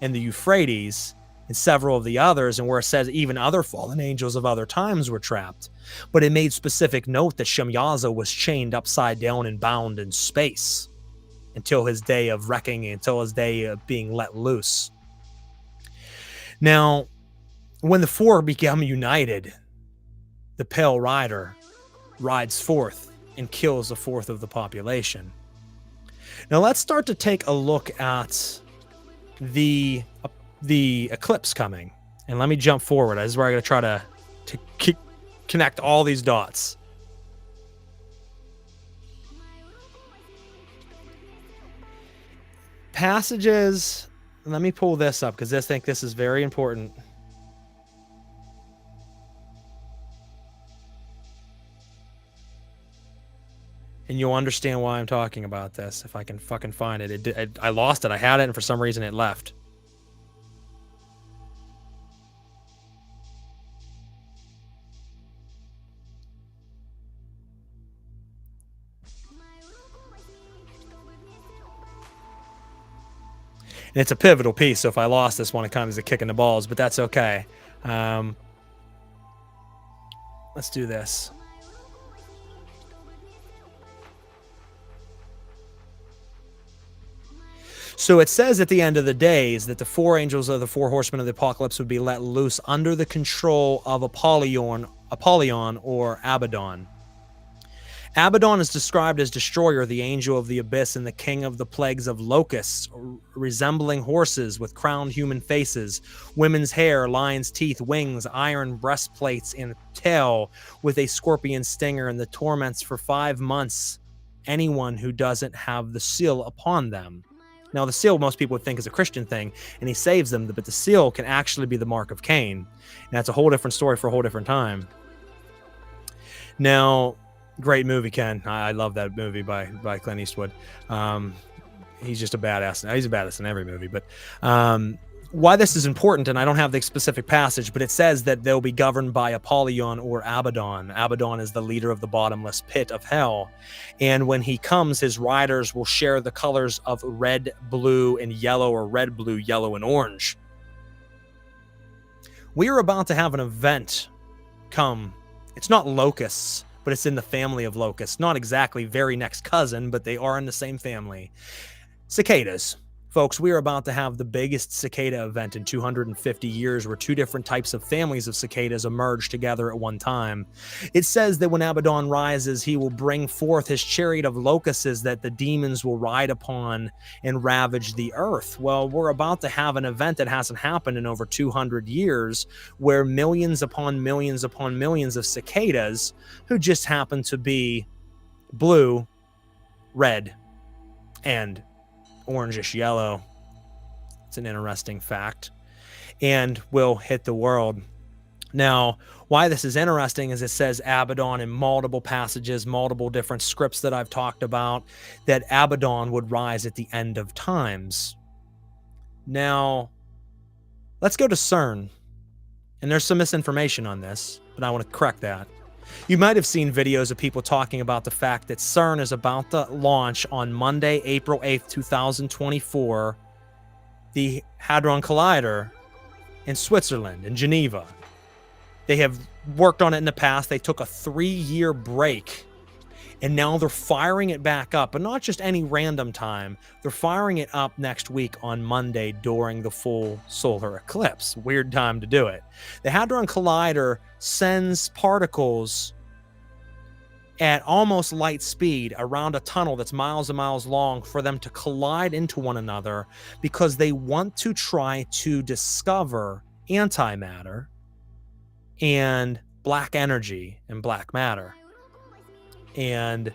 in the Euphrates, and several of the others, and where it says even other fallen angels of other times were trapped. But it made specific note that Shemyaza was chained upside down and bound in space until his day of wrecking, until his day of being let loose. Now, when the four become united, the Pale Rider rides forth and kills a fourth of the population. Now let's start to take a look at the eclipse coming, and let me jump forward. This is where I'm going to try to connect all these dots. Passages. Let me pull this up because I think this is very important. And you'll understand why I'm talking about this if I can fucking find it. I lost it. I had it, and for some reason it left. And it's a pivotal piece, so if I lost this one, it comes as a kick in the balls, but that's okay. Let's do this. So it says at the end of the days that the four angels of the four horsemen of the apocalypse would be let loose under the control of Apollyon or Abaddon. Abaddon is described as destroyer, the angel of the abyss, and the king of the plagues of locusts, resembling horses with crowned human faces, women's hair, lion's teeth, wings, iron breastplates, and tail with a scorpion stinger, and the torments for 5 months anyone who doesn't have the seal upon them. Now, the seal most people would think is a Christian thing, and he saves them, but the seal can actually be the mark of Cain. And that's a whole different story for a whole different time. Now, great movie, Ken. I love that movie by Clint Eastwood. He's just a badass. He's a badass in every movie. But why this is important, and I don't have the specific passage, but it says that they'll be governed by Apollyon or Abaddon. Abaddon is the leader of the bottomless pit of hell. And when he comes, his riders will share the colors of red, blue, and yellow, or red, blue, yellow, and orange. We are about to have an event come. It's not locusts, but it's in the family of locusts. Not exactly very next cousin, but they are in the same family. Cicadas. Folks, we are about to have the biggest cicada event in 250 years, where two different types of families of cicadas emerge together at one time. It says that when Abaddon rises, he will bring forth his chariot of locusts that the demons will ride upon and ravage the earth. Well, we're about to have an event that hasn't happened in over 200 years, where millions upon millions upon millions of cicadas, who just happen to be blue, red, and orangish yellow. It's an interesting fact, and will hit the world. Now, why this is interesting is it says Abaddon in multiple passages, multiple different scripts that I've talked about, that Abaddon would rise at the end of times. Now, let's go to CERN, and there's some misinformation on this, but I want to correct that. You might have seen videos of people talking about the fact that CERN is about to launch on Monday, April 8th, 2024, the Hadron Collider in Switzerland, in Geneva. They have worked on it in the past. They took a 3-year break, And now they're firing it back up, but not just any random time. They're firing it up next week on Monday during the full solar eclipse. Weird time to do it. The Hadron Collider sends particles at almost light speed around a tunnel that's miles and miles long for them to collide into one another, because they want to try to discover antimatter and black energy and black matter. And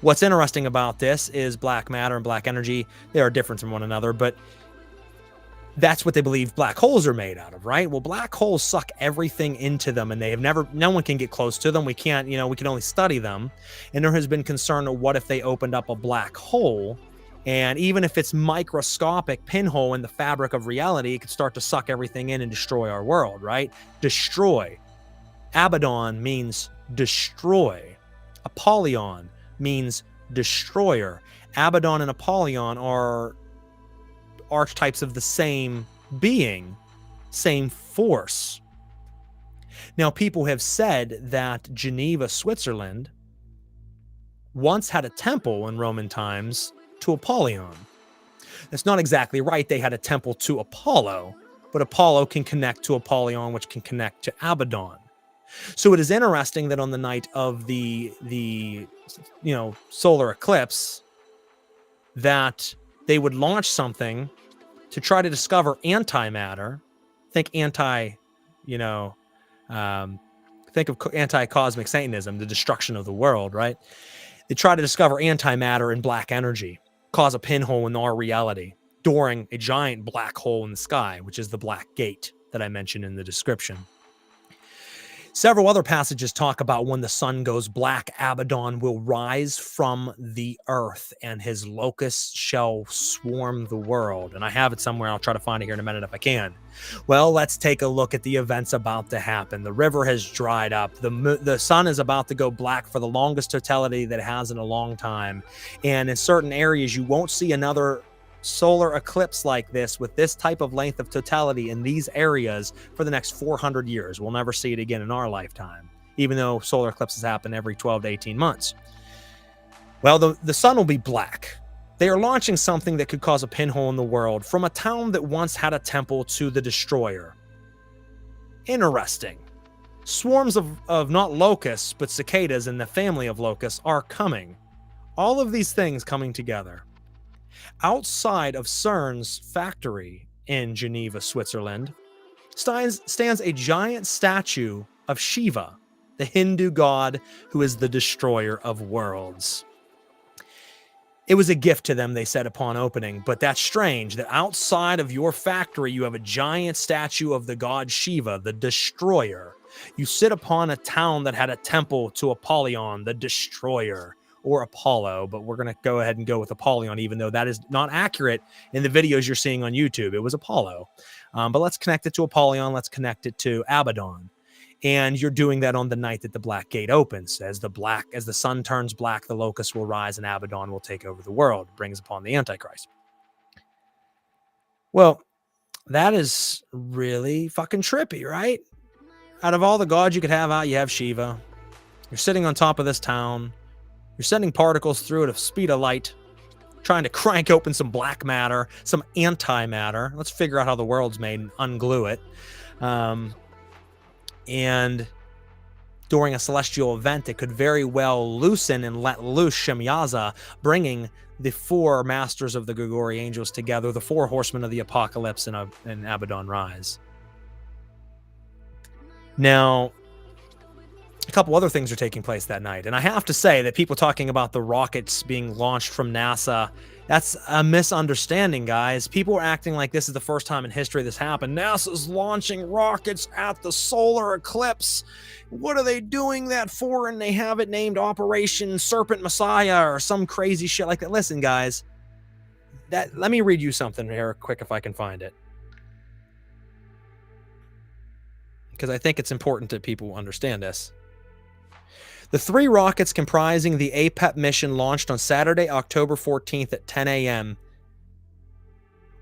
what's interesting about this is black matter and black energy, they are different from one another, but that's what they believe black holes are made out of, right? Well, black holes suck everything into them, and no one can get close to them. We can't, we can only study them. And there has been concern of what if they opened up a black hole, and even if it's microscopic pinhole in the fabric of reality, it could start to suck everything in and destroy our world, right? Destroy. Abaddon means destroy. Apollyon means destroyer. Abaddon and Apollyon are archetypes of the same being, same force. Now, people have said that Geneva, Switzerland, once had a temple in Roman times to Apollyon. That's not exactly right. They had a temple to Apollo, but Apollo can connect to Apollyon, which can connect to Abaddon. So it is interesting that on the night of the solar eclipse, that they would launch something to try to discover antimatter. Think of anti-cosmic Satanism, the destruction of the world, right? They try to discover antimatter and black energy, cause a pinhole in our reality during a giant black hole in the sky, which is the Black Gate that I mentioned in the description. Several other passages talk about when the sun goes black, Abaddon will rise from the earth and his locusts shall swarm the world. And I have it somewhere. I'll try to find it here in a minute if I can. Well, let's take a look at the events about to happen. The river has dried up. The sun is about to go black for the longest totality that it has in a long time. And in certain areas, you won't see another solar eclipse like this with this type of length of totality in these areas for the next 400 years. We'll never see it again in our lifetime, even though solar eclipses happen every 12 to 18 months. Well, the sun will be black. They are launching something that could cause a pinhole in the world from a town that once had a temple to the destroyer. Interesting. Swarms of not locusts, but cicadas and the family of locusts are coming. All of these things coming together. Outside of CERN's factory in Geneva, Switzerland, stands a giant statue of Shiva, the Hindu god who is the destroyer of worlds. It was a gift to them, they said upon opening, but that's strange that outside of your factory you have a giant statue of the god Shiva, the destroyer. You sit upon a town that had a temple to Apollyon, the destroyer. Or Apollo, but we're going to go ahead and go with Apollyon, even though that is not accurate in the videos you're seeing on YouTube. It was Apollo. But let's connect it to Apollyon. Let's connect it to Abaddon. And you're doing that on the night that the Black Gate opens. As the sun turns black, the locusts will rise and Abaddon will take over the world, brings upon the Antichrist. Well, that is really fucking trippy, right? Out of all the gods you could have out, you have Shiva. You're sitting on top of this town. You're sending particles through at a speed of light, trying to crank open some black matter, some antimatter. Let's figure out how the world's made and unglue it. And during a celestial event, it could very well loosen and let loose Shemyaza, bringing the four masters of the Grigori angels together, the four horsemen of the apocalypse, and Abaddon rise. Now, a couple other things are taking place that night. And I have to say that people talking about the rockets being launched from NASA, that's a misunderstanding, guys. People are acting like this is the first time in history this happened. NASA's launching rockets at the solar eclipse. What are they doing that for? And they have it named Operation Serpent Messiah or some crazy shit like that. Listen, guys, let me read you something here quick if I can find it, because I think it's important that people understand this. The three rockets comprising the APEP mission launched on Saturday, October 14th at 10 a.m.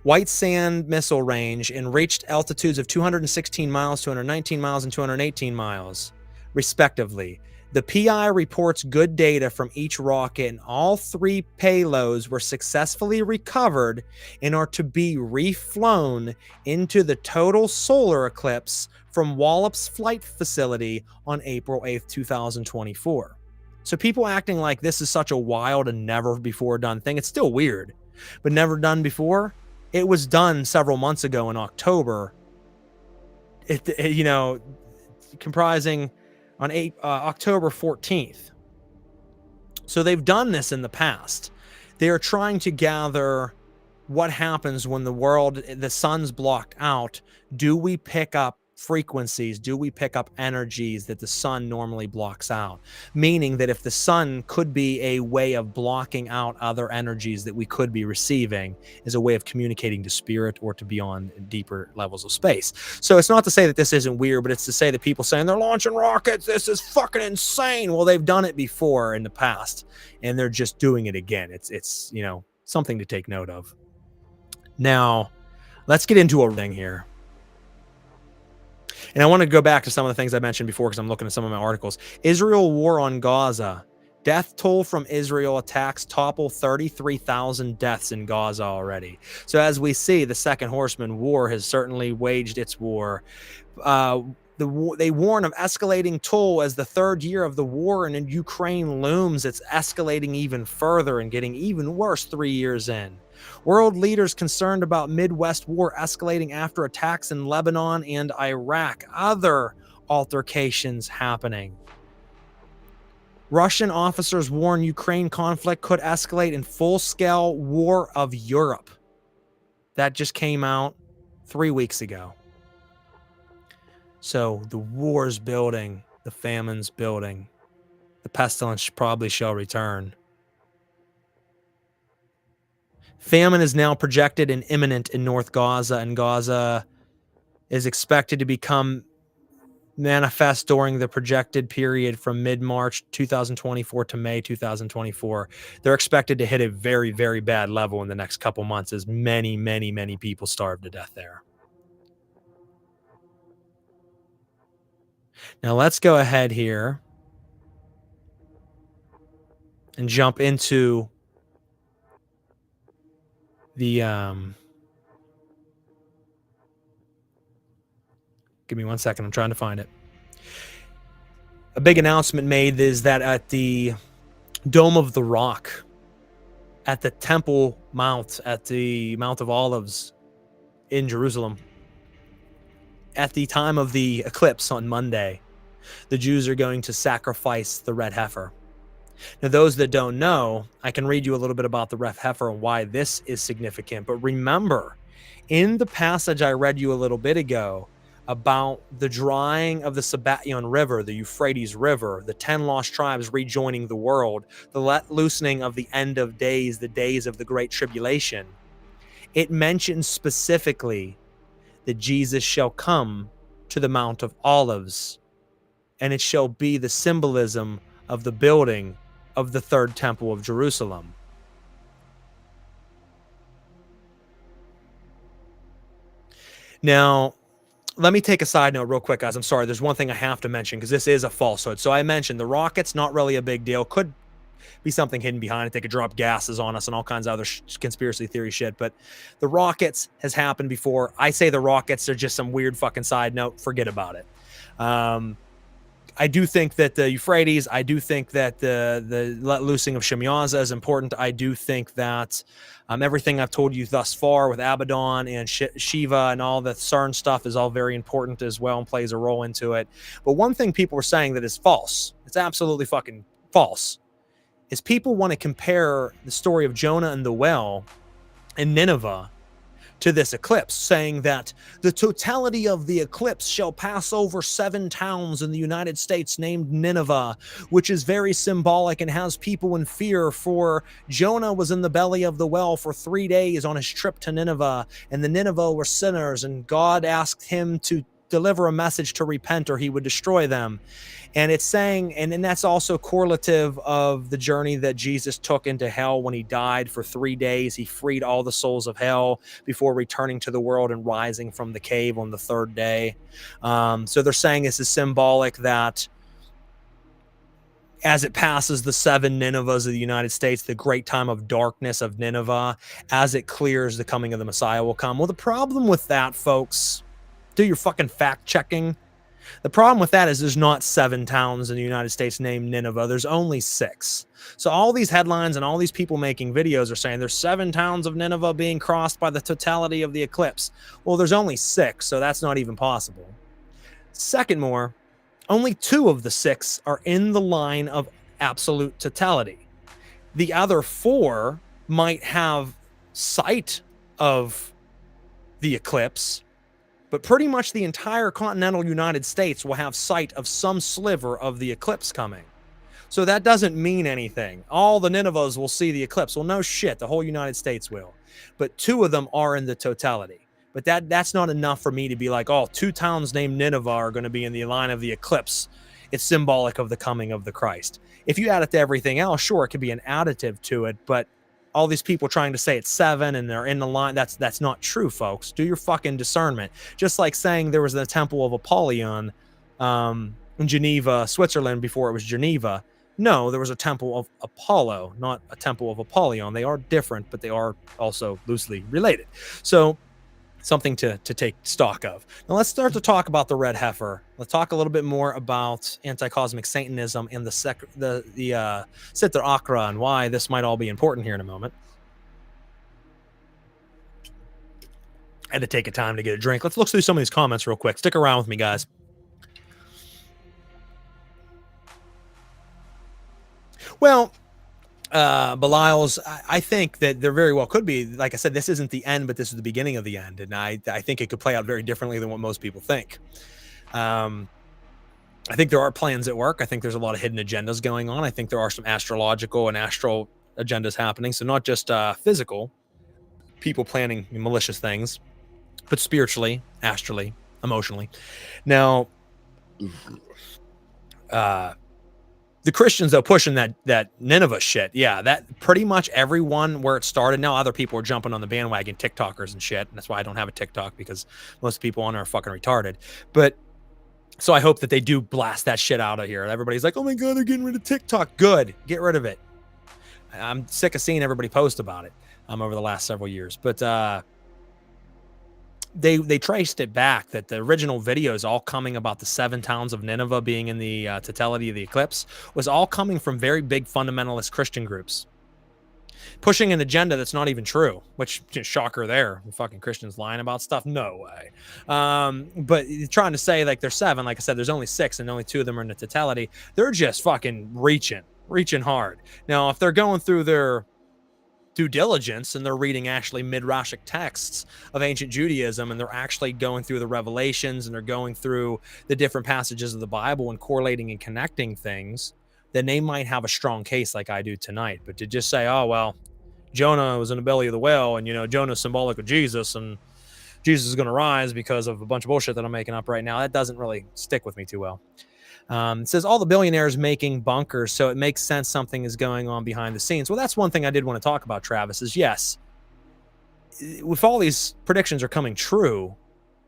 White Sand Missile Range and reached altitudes of 216 miles, 219 miles, and 218 miles, respectively. The PI reports good data from each rocket, and all 3 payloads were successfully recovered and are to be reflown into the total solar eclipse from Wallops Flight Facility on April 8th, 2024. So people acting like this is such a wild and never before done thing. It's still weird, but never done before. It was done several months ago in October. Comprising on October 14th. So they've done this in the past. They are trying to gather what happens when the sun's blocked out. Do we pick up frequencies? Do we pick up energies that the sun normally blocks out? Meaning that if the sun could be a way of blocking out other energies that we could be receiving, is a way of communicating to spirit or to beyond deeper levels of space. So it's not to say that this isn't weird, but it's to say that people saying they're launching rockets, this is fucking insane. Well, they've done it before in the past, and they're just doing it again. It's something to take note of. Now, let's get into a thing here. And I want to go back to some of the things I mentioned before because I'm looking at some of my articles. Israel war on Gaza. Death toll from Israel attacks topple 33,000 deaths in Gaza already. So as we see, the Second Horseman war has certainly waged its war. They warn of escalating toll as the 3rd year of the war in Ukraine looms. It's escalating even further and getting even worse 3 years in. World leaders concerned about Midwest war escalating after attacks in Lebanon and Iraq. Other altercations happening. Russian officers warn Ukraine conflict could escalate in full-scale war of Europe. That just came out 3 weeks ago. So the war's building, the famine's building, the pestilence probably shall return. Famine is now projected and imminent in North Gaza, and Gaza is expected to become manifest during the projected period from mid-March 2024 to May 2024. They're expected to hit a very, very bad level in the next couple months as many, many, many people starve to death there. Now let's go ahead here and jump into the give me 1 second. I'm trying to find it. A big announcement made is that at the Dome of the Rock, at the Temple Mount, at the Mount of Olives in Jerusalem, at the time of the eclipse on Monday, the Jews are going to sacrifice the red heifer. Now, those that don't know, I can read you a little bit about the red heifer and why this is significant. But remember, in the passage I read you a little bit ago about the drying of the Sabbateon River, the Euphrates River, the 10 lost tribes rejoining the world, the loosening of the end of days, the days of the Great Tribulation, it mentions specifically that Jesus shall come to the Mount of Olives, and it shall be the symbolism of the building of the third temple of Jerusalem. Now, let me take a side note real quick, guys. I'm sorry. There's one thing I have to mention because this is a falsehood. So I mentioned the rockets, not really a big deal. Could be something hidden behind it. They could drop gases on us and all kinds of other conspiracy theory shit. But the rockets has happened before. I say the rockets are just some weird fucking side note. Forget about it. I do think that the Euphrates, I do think that the loosing of Shemyaza is important. I do think that everything I've told you thus far with Abaddon and Shiva and all the CERN stuff is all very important as well and plays a role into it. But one thing people were saying that is false, it's absolutely fucking false, is people want to compare the story of Jonah and the well in Nineveh to this eclipse, saying that the totality of the eclipse shall pass over 7 towns in the United States named Nineveh, which is very symbolic and has people in fear. For Jonah was in the belly of the well for 3 days on his trip to Nineveh, and the Nineveh were sinners, and God asked him to deliver a message to repent or he would destroy them. And it's saying, and that's also correlative of the journey that Jesus took into hell when he died for 3 days. He freed all the souls of hell before returning to the world and rising from the cave on the 3rd day. So they're saying this is symbolic that as it passes the 7 Ninevehs of the United States, the great time of darkness of Nineveh, as it clears, the coming of the Messiah will come. Well, the problem with that, folks, do your fucking fact checking. The problem with that is there's not 7 towns in the United States named Nineveh. There's only 6. So all these headlines and all these people making videos are saying there's 7 towns of Nineveh being crossed by the totality of the eclipse. Well, there's only 6, so that's not even possible. Second more, only 2 of the 6 are in the line of absolute totality. The other 4 might have sight of the eclipse, but pretty much the entire continental United States will have sight of some sliver of the eclipse coming. So that doesn't mean anything. All the Ninevehs will see the eclipse. Well, no shit, the whole United States will. But 2 of them are in the totality. But that's not enough for me to be like, oh, 2 towns named Nineveh are going to be in the line of the eclipse. It's symbolic of the coming of the Christ. If you add it to everything else, sure, it could be an additive to it, but all these people trying to say it's 7 and they're in the line, that's not true, folks. Do your fucking discernment. Just like saying there was the Temple of Apollyon in Geneva, Switzerland, before it was Geneva. No, there was a Temple of Apollo, not a Temple of Apollyon. They are different, but they are also loosely related. So something to take stock of. Now let's start to talk about the red heifer. Let's talk a little bit more about anti-cosmic Satanism and the Sitra Achra and why this might all be important here in a moment. I had to take a time to get a drink. Let's look through some of these comments real quick. Stick around with me, guys. Well, Belial's, I think that there very well could be, like I said, this isn't the end, but this is the beginning of the end. And I think it could play out very differently than what most people think. I think there are plans at work. I think there's a lot of hidden agendas going on. I think there are some astrological and astral agendas happening. So not just physical, people planning malicious things, but spiritually, astrally, emotionally. Now, the Christians, though, pushing that Nineveh shit, yeah, that pretty much everyone where it started. Now other people are jumping on the bandwagon, TikTokers and shit, and that's why I don't have a TikTok, because most people on there are fucking retarded. But so I hope that they do blast that shit out of here. Everybody's like, oh my god, they're getting rid of TikTok. Good, get rid of it. I'm sick of seeing everybody post about it over the last several years. But they traced it back, that the original videos all coming about the 7 towns of Nineveh being in the totality of the eclipse was all coming from very big fundamentalist Christian groups pushing an agenda that's not even true, which, shocker there. The fucking Christians lying about stuff? No way. But trying to say like there's 7, like I said, there's only 6 and only 2 of them are in the totality. They're just fucking reaching hard. Now, if they're going through their due diligence and they're reading actually midrashic texts of ancient Judaism, and they're actually going through the revelations and they're going through the different passages of the Bible and correlating and connecting things, then they might have a strong case like I do tonight. But to just say, oh, well, Jonah was in the belly of the whale and, Jonah's symbolic of Jesus and Jesus is going to rise because of a bunch of bullshit that I'm making up right now, that doesn't really stick with me too well. It says all the billionaires making bunkers, so it makes sense something is going on behind the scenes. Well, that's one thing I did want to talk about, Travis, is yes, if all these predictions are coming true,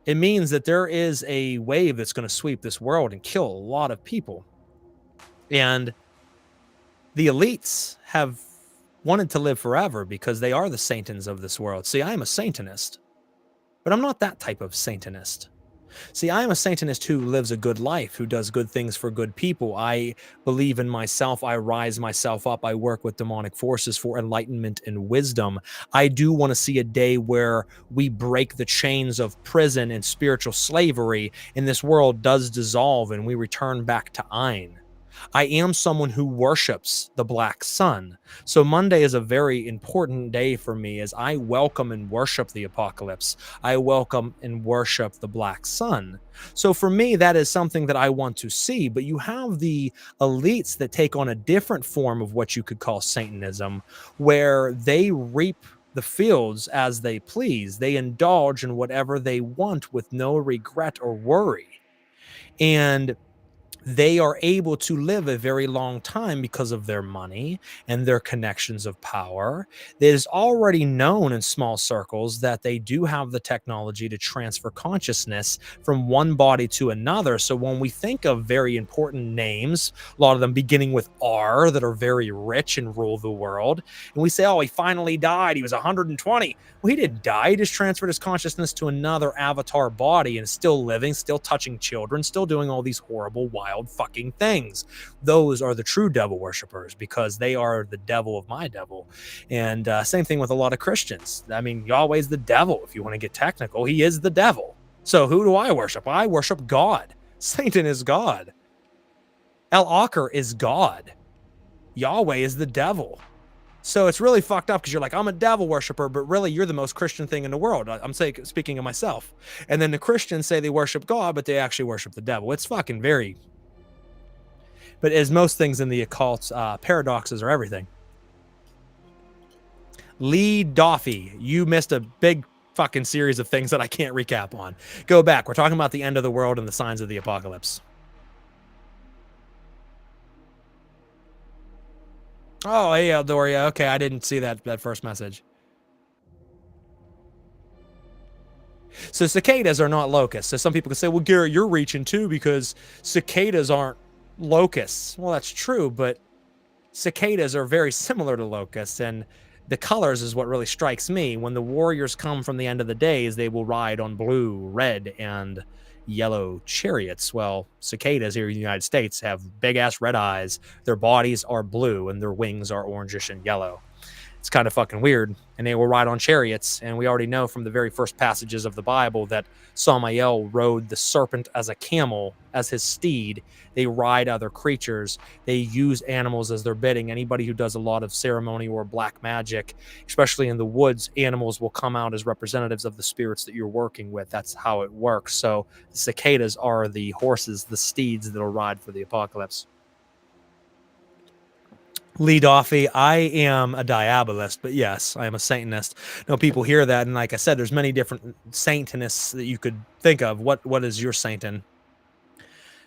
it means that there is a wave that's going to sweep this world and kill a lot of people. And the elites have wanted to live forever because they are the Satans of this world. See, I am a Satanist, but I'm not that type of Satanist. See, I am a Satanist who lives a good life, who does good things for good people. I believe in myself. I rise myself up. I work with demonic forces for enlightenment and wisdom. I do want to see a day where we break the chains of prison and spiritual slavery, and this world does dissolve and we return back to Ein. I am someone who worships the black sun. So Monday is a very important day for me, as I welcome and worship the apocalypse. I welcome and worship the black sun. So for me, that is something that I want to see. But you have the elites that take on a different form of what you could call Satanism, where they reap the fields as they please. They indulge in whatever they want with no regret or worry. And they are able to live a very long time because of their money and their connections of power. It is already known in small circles that they do have the technology to transfer consciousness from one body to another. So when we think of very important names, a lot of them beginning with R, that are very rich and rule the world, and we say, oh, he finally died, he was 120. Well, he didn't die, he just transferred his consciousness to another avatar body and still living, still touching children, still doing all these horrible, wild fucking things. Those are the true devil worshippers, because they are the devil of my devil. And same thing with a lot of Christians. I mean, Yahweh's the devil. If you want to get technical, he is the devil. So who do I worship? I worship God. Satan is God. El Acher is God. Yahweh is the devil. So it's really fucked up, because you're like, I'm a devil worshiper, but really you're the most Christian thing in the world. I'm speaking of myself. And then the Christians say they worship God, but they actually worship the devil. It's fucking very... But as most things in the occult, paradoxes are everything. Lee Doffy, you missed a big fucking series of things that I can't recap on. Go back. We're talking about the end of the world and the signs of the apocalypse. Oh, hey, Eldoria. Okay, I didn't see that first message. So cicadas are not locusts. So some people can say, well, Garrett, you're reaching too, because cicadas aren't locusts. Well, that's true, but cicadas are very similar to locusts, and the colors is what really strikes me. When the warriors come from the end of the days, they will ride on blue, red, and yellow chariots. Well, cicadas here in the United States have big-ass red eyes. Their bodies are blue, and their wings are orangish and yellow. It's kind of fucking weird. And they will ride on chariots. And we already know from the very first passages of the Bible that Samael rode the serpent as a camel, as his steed. They ride other creatures. They use animals as their bidding. Anybody who does a lot of ceremony or black magic, especially in the woods, animals will come out as representatives of the spirits that you're working with. That's how it works. So the cicadas are the horses, the steeds that'll ride for the apocalypse. Lee Doffy, I am a diabolist, but yes, I am a Satanist. No, people hear that, and like I said, there's many different Satanists that you could think of. What is your Satan?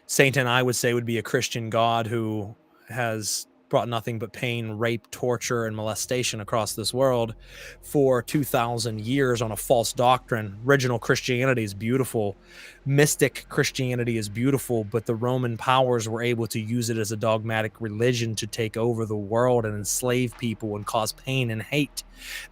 Satan, I would say, would be a Christian god who has brought nothing but pain, rape, torture, and molestation across this world for 2,000 years on a false doctrine. Original Christianity is beautiful. Mystic Christianity is beautiful, but the Roman powers were able to use it as a dogmatic religion to take over the world and enslave people and cause pain and hate.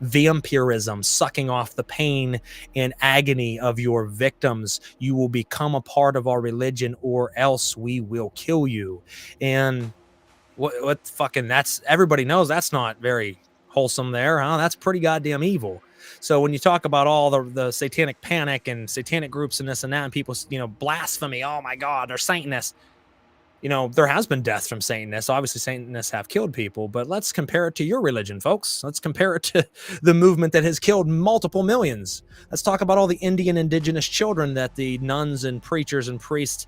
Vampirism, sucking off the pain and agony of your victims. You will become a part of our religion, or else we will kill you. And what fucking, that's, everybody knows that's not very wholesome there, huh? That's pretty goddamn evil. So when you talk about all the satanic panic and satanic groups and this and that, and people, blasphemy, oh my God, they're Satanists. There has been death from Satanists. Obviously, Satanists have killed people, but let's compare it to your religion, folks. Let's compare it to the movement that has killed multiple millions. Let's talk about all the Indian indigenous children that the nuns and preachers and priests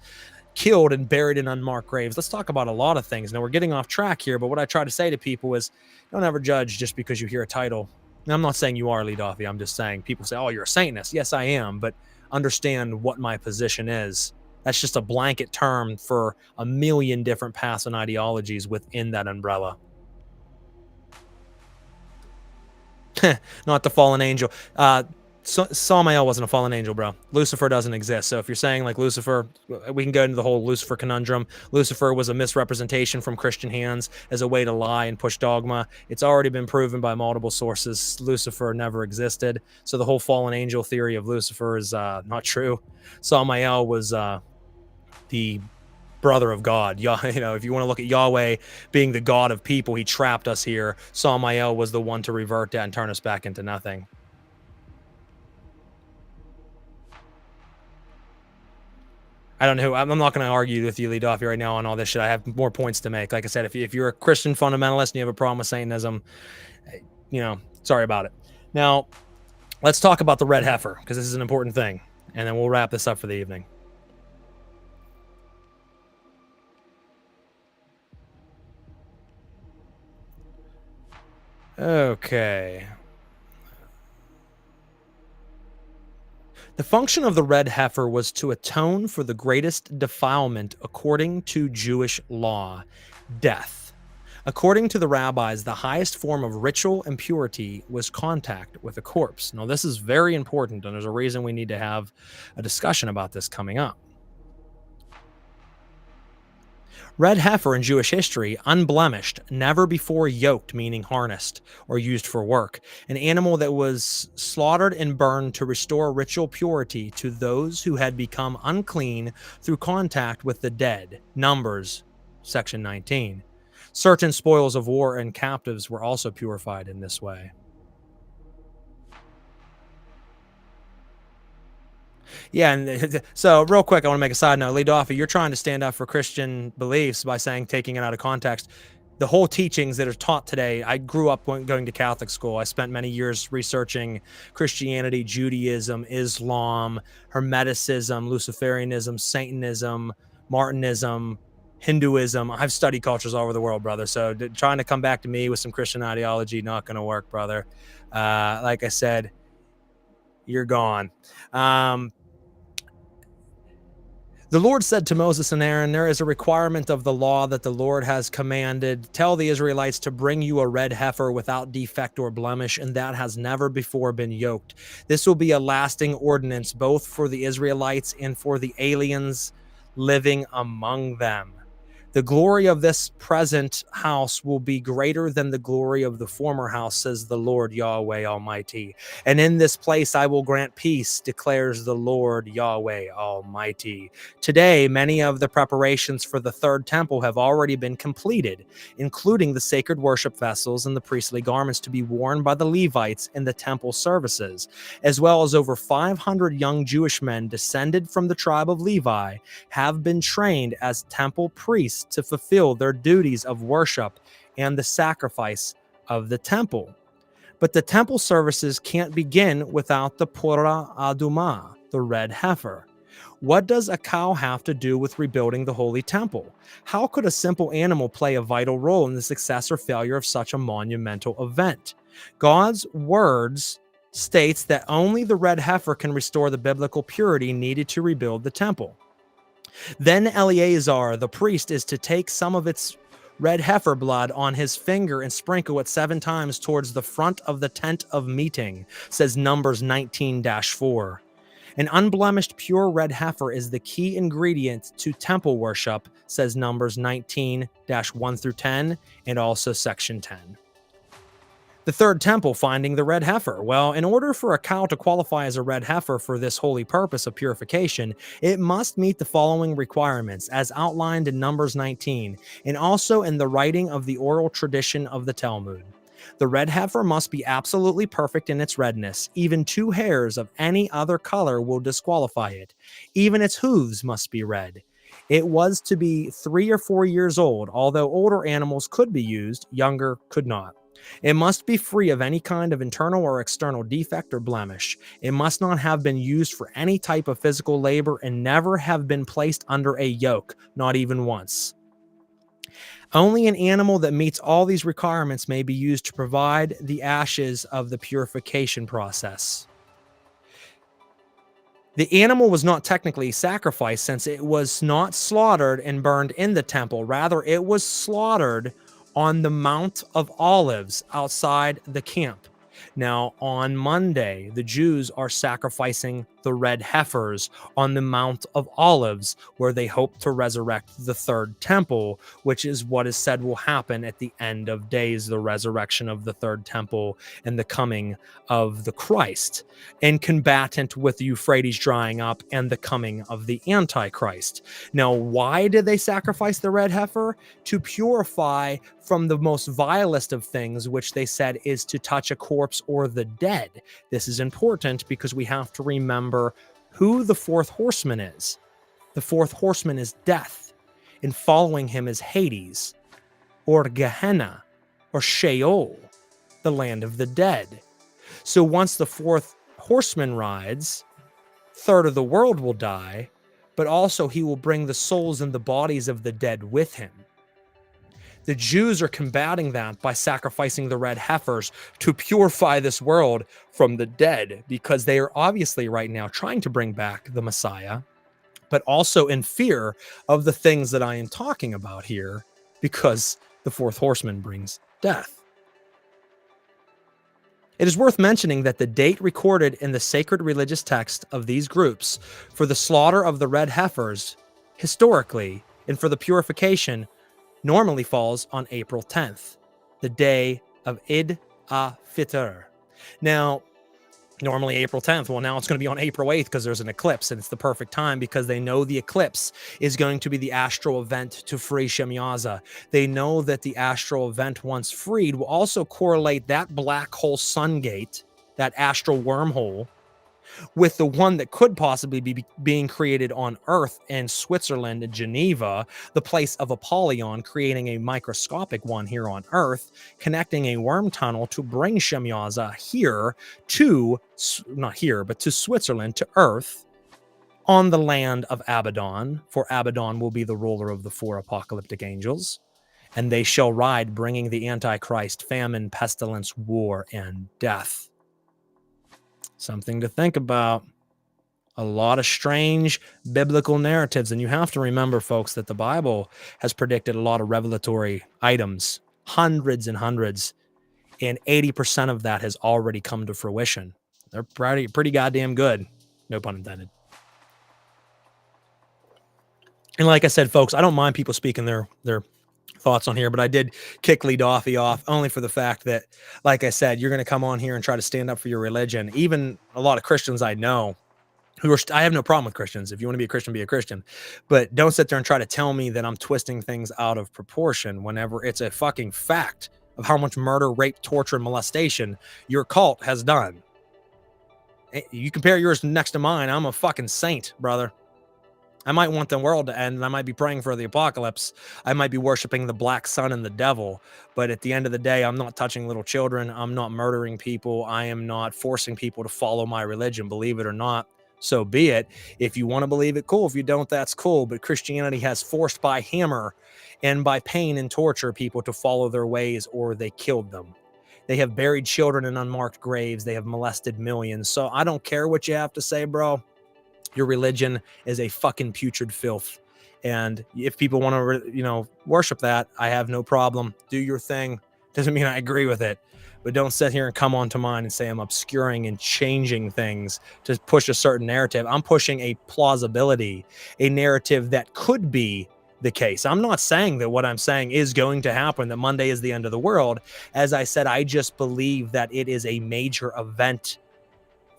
killed and buried in unmarked graves. Let's talk about a lot of things. Now, we're getting off track here, but what I try to say to people is, don't ever judge just because you hear a title. Now, I'm not saying you are, Lee Doffy. I'm just saying, people say, oh, you're a Satanist. Yes, I am, but understand what my position is. That's just a blanket term for a million different paths and ideologies within that umbrella. Not the fallen angel. Samael wasn't a fallen angel, bro. Lucifer doesn't exist. So if you're saying like Lucifer, we can go into the whole Lucifer conundrum. Lucifer was a misrepresentation from Christian hands as a way to lie and push dogma. It's already been proven by multiple sources. Lucifer never existed. So the whole fallen angel theory of Lucifer is not true. Samael was the brother of God. If you want to look at Yahweh being the God of people, he trapped us here. Samael was the one to revert that and turn us back into nothing. I don't know. I'm not going to argue with you, Lee Doffy, right now on all this shit. I have more points to make. Like I said, if you're a Christian fundamentalist and you have a problem with Satanism, sorry about it. Now, let's talk about the red heifer, because this is an important thing, and then we'll wrap this up for the evening. Okay. The function of the red heifer was to atone for the greatest defilement according to Jewish law, death. According to the rabbis, the highest form of ritual impurity was contact with a corpse. Now, this is very important, and there's a reason we need to have a discussion about this coming up. Red heifer in Jewish history, unblemished, never before yoked, meaning harnessed or used for work. An animal that was slaughtered and burned to restore ritual purity to those who had become unclean through contact with the dead. Numbers, section 19. Certain spoils of war and captives were also purified in this way. Yeah, and so real quick, I want to make a side note. Lee Duffy, you're trying to stand up for Christian beliefs by saying taking it out of context. The whole teachings that are taught today, I grew up going to Catholic school. I spent many years researching Christianity, Judaism, Islam, Hermeticism, Luciferianism, Satanism, Martinism, Hinduism. I've studied cultures all over the world, brother. So trying to come back to me with some Christian ideology, not going to work, brother. Like I said, you're gone. The Lord said to Moses and Aaron, there is a requirement of the law that the Lord has commanded. Tell the Israelites to bring you a red heifer without defect or blemish, and that has never before been yoked. This will be a lasting ordinance both for the Israelites and for the aliens living among them. The glory of this present house will be greater than the glory of the former house, says the Lord Yahweh Almighty. And in this place I will grant peace, declares the Lord Yahweh Almighty. Today, many of the preparations for the third temple have already been completed, including the sacred worship vessels and the priestly garments to be worn by the Levites in the temple services, as well as over 500 young Jewish men descended from the tribe of Levi have been trained as temple priests to fulfill their duties of worship and the sacrifice of the temple. But the temple services can't begin without the Pura Aduma, the red heifer. What does a cow have to do with rebuilding the holy temple? How could a simple animal play a vital role in the success or failure of such a monumental event? God's words states that only the red heifer can restore the biblical purity needed to rebuild the temple. Then Eleazar, the priest, is to take some of its red heifer blood on his finger and sprinkle it 7 times towards the front of the tent of meeting, says Numbers 19-4. An unblemished pure red heifer is the key ingredient to temple worship, says Numbers 19-1-10 and also section 10. The third temple, finding the red heifer. Well, in order for a cow to qualify as a red heifer for this holy purpose of purification, it must meet the following requirements as outlined in Numbers 19 and also in the writing of the oral tradition of the Talmud. The red heifer must be absolutely perfect in its redness. Even 2 hairs of any other color will disqualify it. Even its hooves must be red. It was to be 3 or 4 years old, although older animals could be used, younger could not. It must be free of any kind of internal or external defect or blemish. It must not have been used for any type of physical labor and never have been placed under a yoke, not even once. Only an animal that meets all these requirements may be used to provide the ashes of the purification process. The animal was not technically sacrificed since it was not slaughtered and burned in the temple. Rather, it was slaughtered on the Mount of Olives outside the camp. Now, on Monday, the Jews are sacrificing the red heifers on the Mount of Olives, where they hope to resurrect the third temple, which is what is said will happen at the end of days, the resurrection of the third temple and the coming of the Christ, and combatant with the Euphrates drying up and the coming of the Antichrist. Now, why did they sacrifice the red heifer? To purify from the most vilest of things, which they said is to touch a corpse or the dead. This is important because we have to remember who the fourth horseman is. The fourth horseman is death, and following him is Hades, or Gehenna, or Sheol, the land of the dead. So once the fourth horseman rides, third of the world will die, but also he will bring the souls and the bodies of the dead with him. The Jews are combating that by sacrificing the red heifers to purify this world from the dead, because they are obviously right now trying to bring back the Messiah, but also in fear of the things that I am talking about here, because the fourth horseman brings death. It is worth mentioning that the date recorded in the sacred religious text of these groups for the slaughter of the red heifers, historically, and for the purification, normally falls on April 10th, the day of Id al-Fitr. Now, normally April 10th. Well, now it's going to be on April 8th because there's an eclipse, and it's the perfect time because they know the eclipse is going to be the astral event to free Shemyaza. They know that the astral event, once freed, will also correlate that black hole sun gate, that astral wormhole, with the one that could possibly be being created on Earth in Switzerland and Geneva, the place of Apollyon, creating a microscopic one here on Earth, connecting a worm tunnel to bring Shemyaza here to, not here, but to Switzerland, to Earth, on the land of Abaddon, for Abaddon will be the ruler of the four apocalyptic angels, and they shall ride, bringing the Antichrist, famine, pestilence, war, and death. Something to think about. A lot of strange biblical narratives. And you have to remember, folks, that the Bible has predicted a lot of revelatory items, hundreds and hundreds, and 80% of that has already come to fruition. They're pretty goddamn good. No pun intended. And like I said, folks, I don't mind people speaking their thoughts on here, but I did kick Lee Doffy off only for the fact that, like I said, you're going to come on here and try to stand up for your religion. Even a lot of Christians I know who are, I have no problem with Christians. If you want to be a Christian, but don't sit there and try to tell me that I'm twisting things out of proportion whenever it's a fucking fact of how much murder, rape, torture, and molestation your cult has done. You compare yours next to mine, I'm a fucking saint, brother. I might want the world to end, and I might be praying for the apocalypse. I might be worshiping the black sun and the devil. But at the end of the day, I'm not touching little children. I'm not murdering people. I am not forcing people to follow my religion. Believe it or not, so be it. If you want to believe it, cool. If you don't, that's cool. But Christianity has forced by hammer and by pain and torture people to follow their ways, or they killed them. They have buried children in unmarked graves. They have molested millions. So I don't care what you have to say, bro. Your religion is a fucking putrid filth. And if people want to, worship that, I have no problem. Do your thing. Doesn't mean I agree with it. But don't sit here and come onto mine and say I'm obscuring and changing things to push a certain narrative. I'm pushing a plausibility, a narrative that could be the case. I'm not saying that what I'm saying is going to happen, that Monday is the end of the world. As I said, I just believe that it is a major event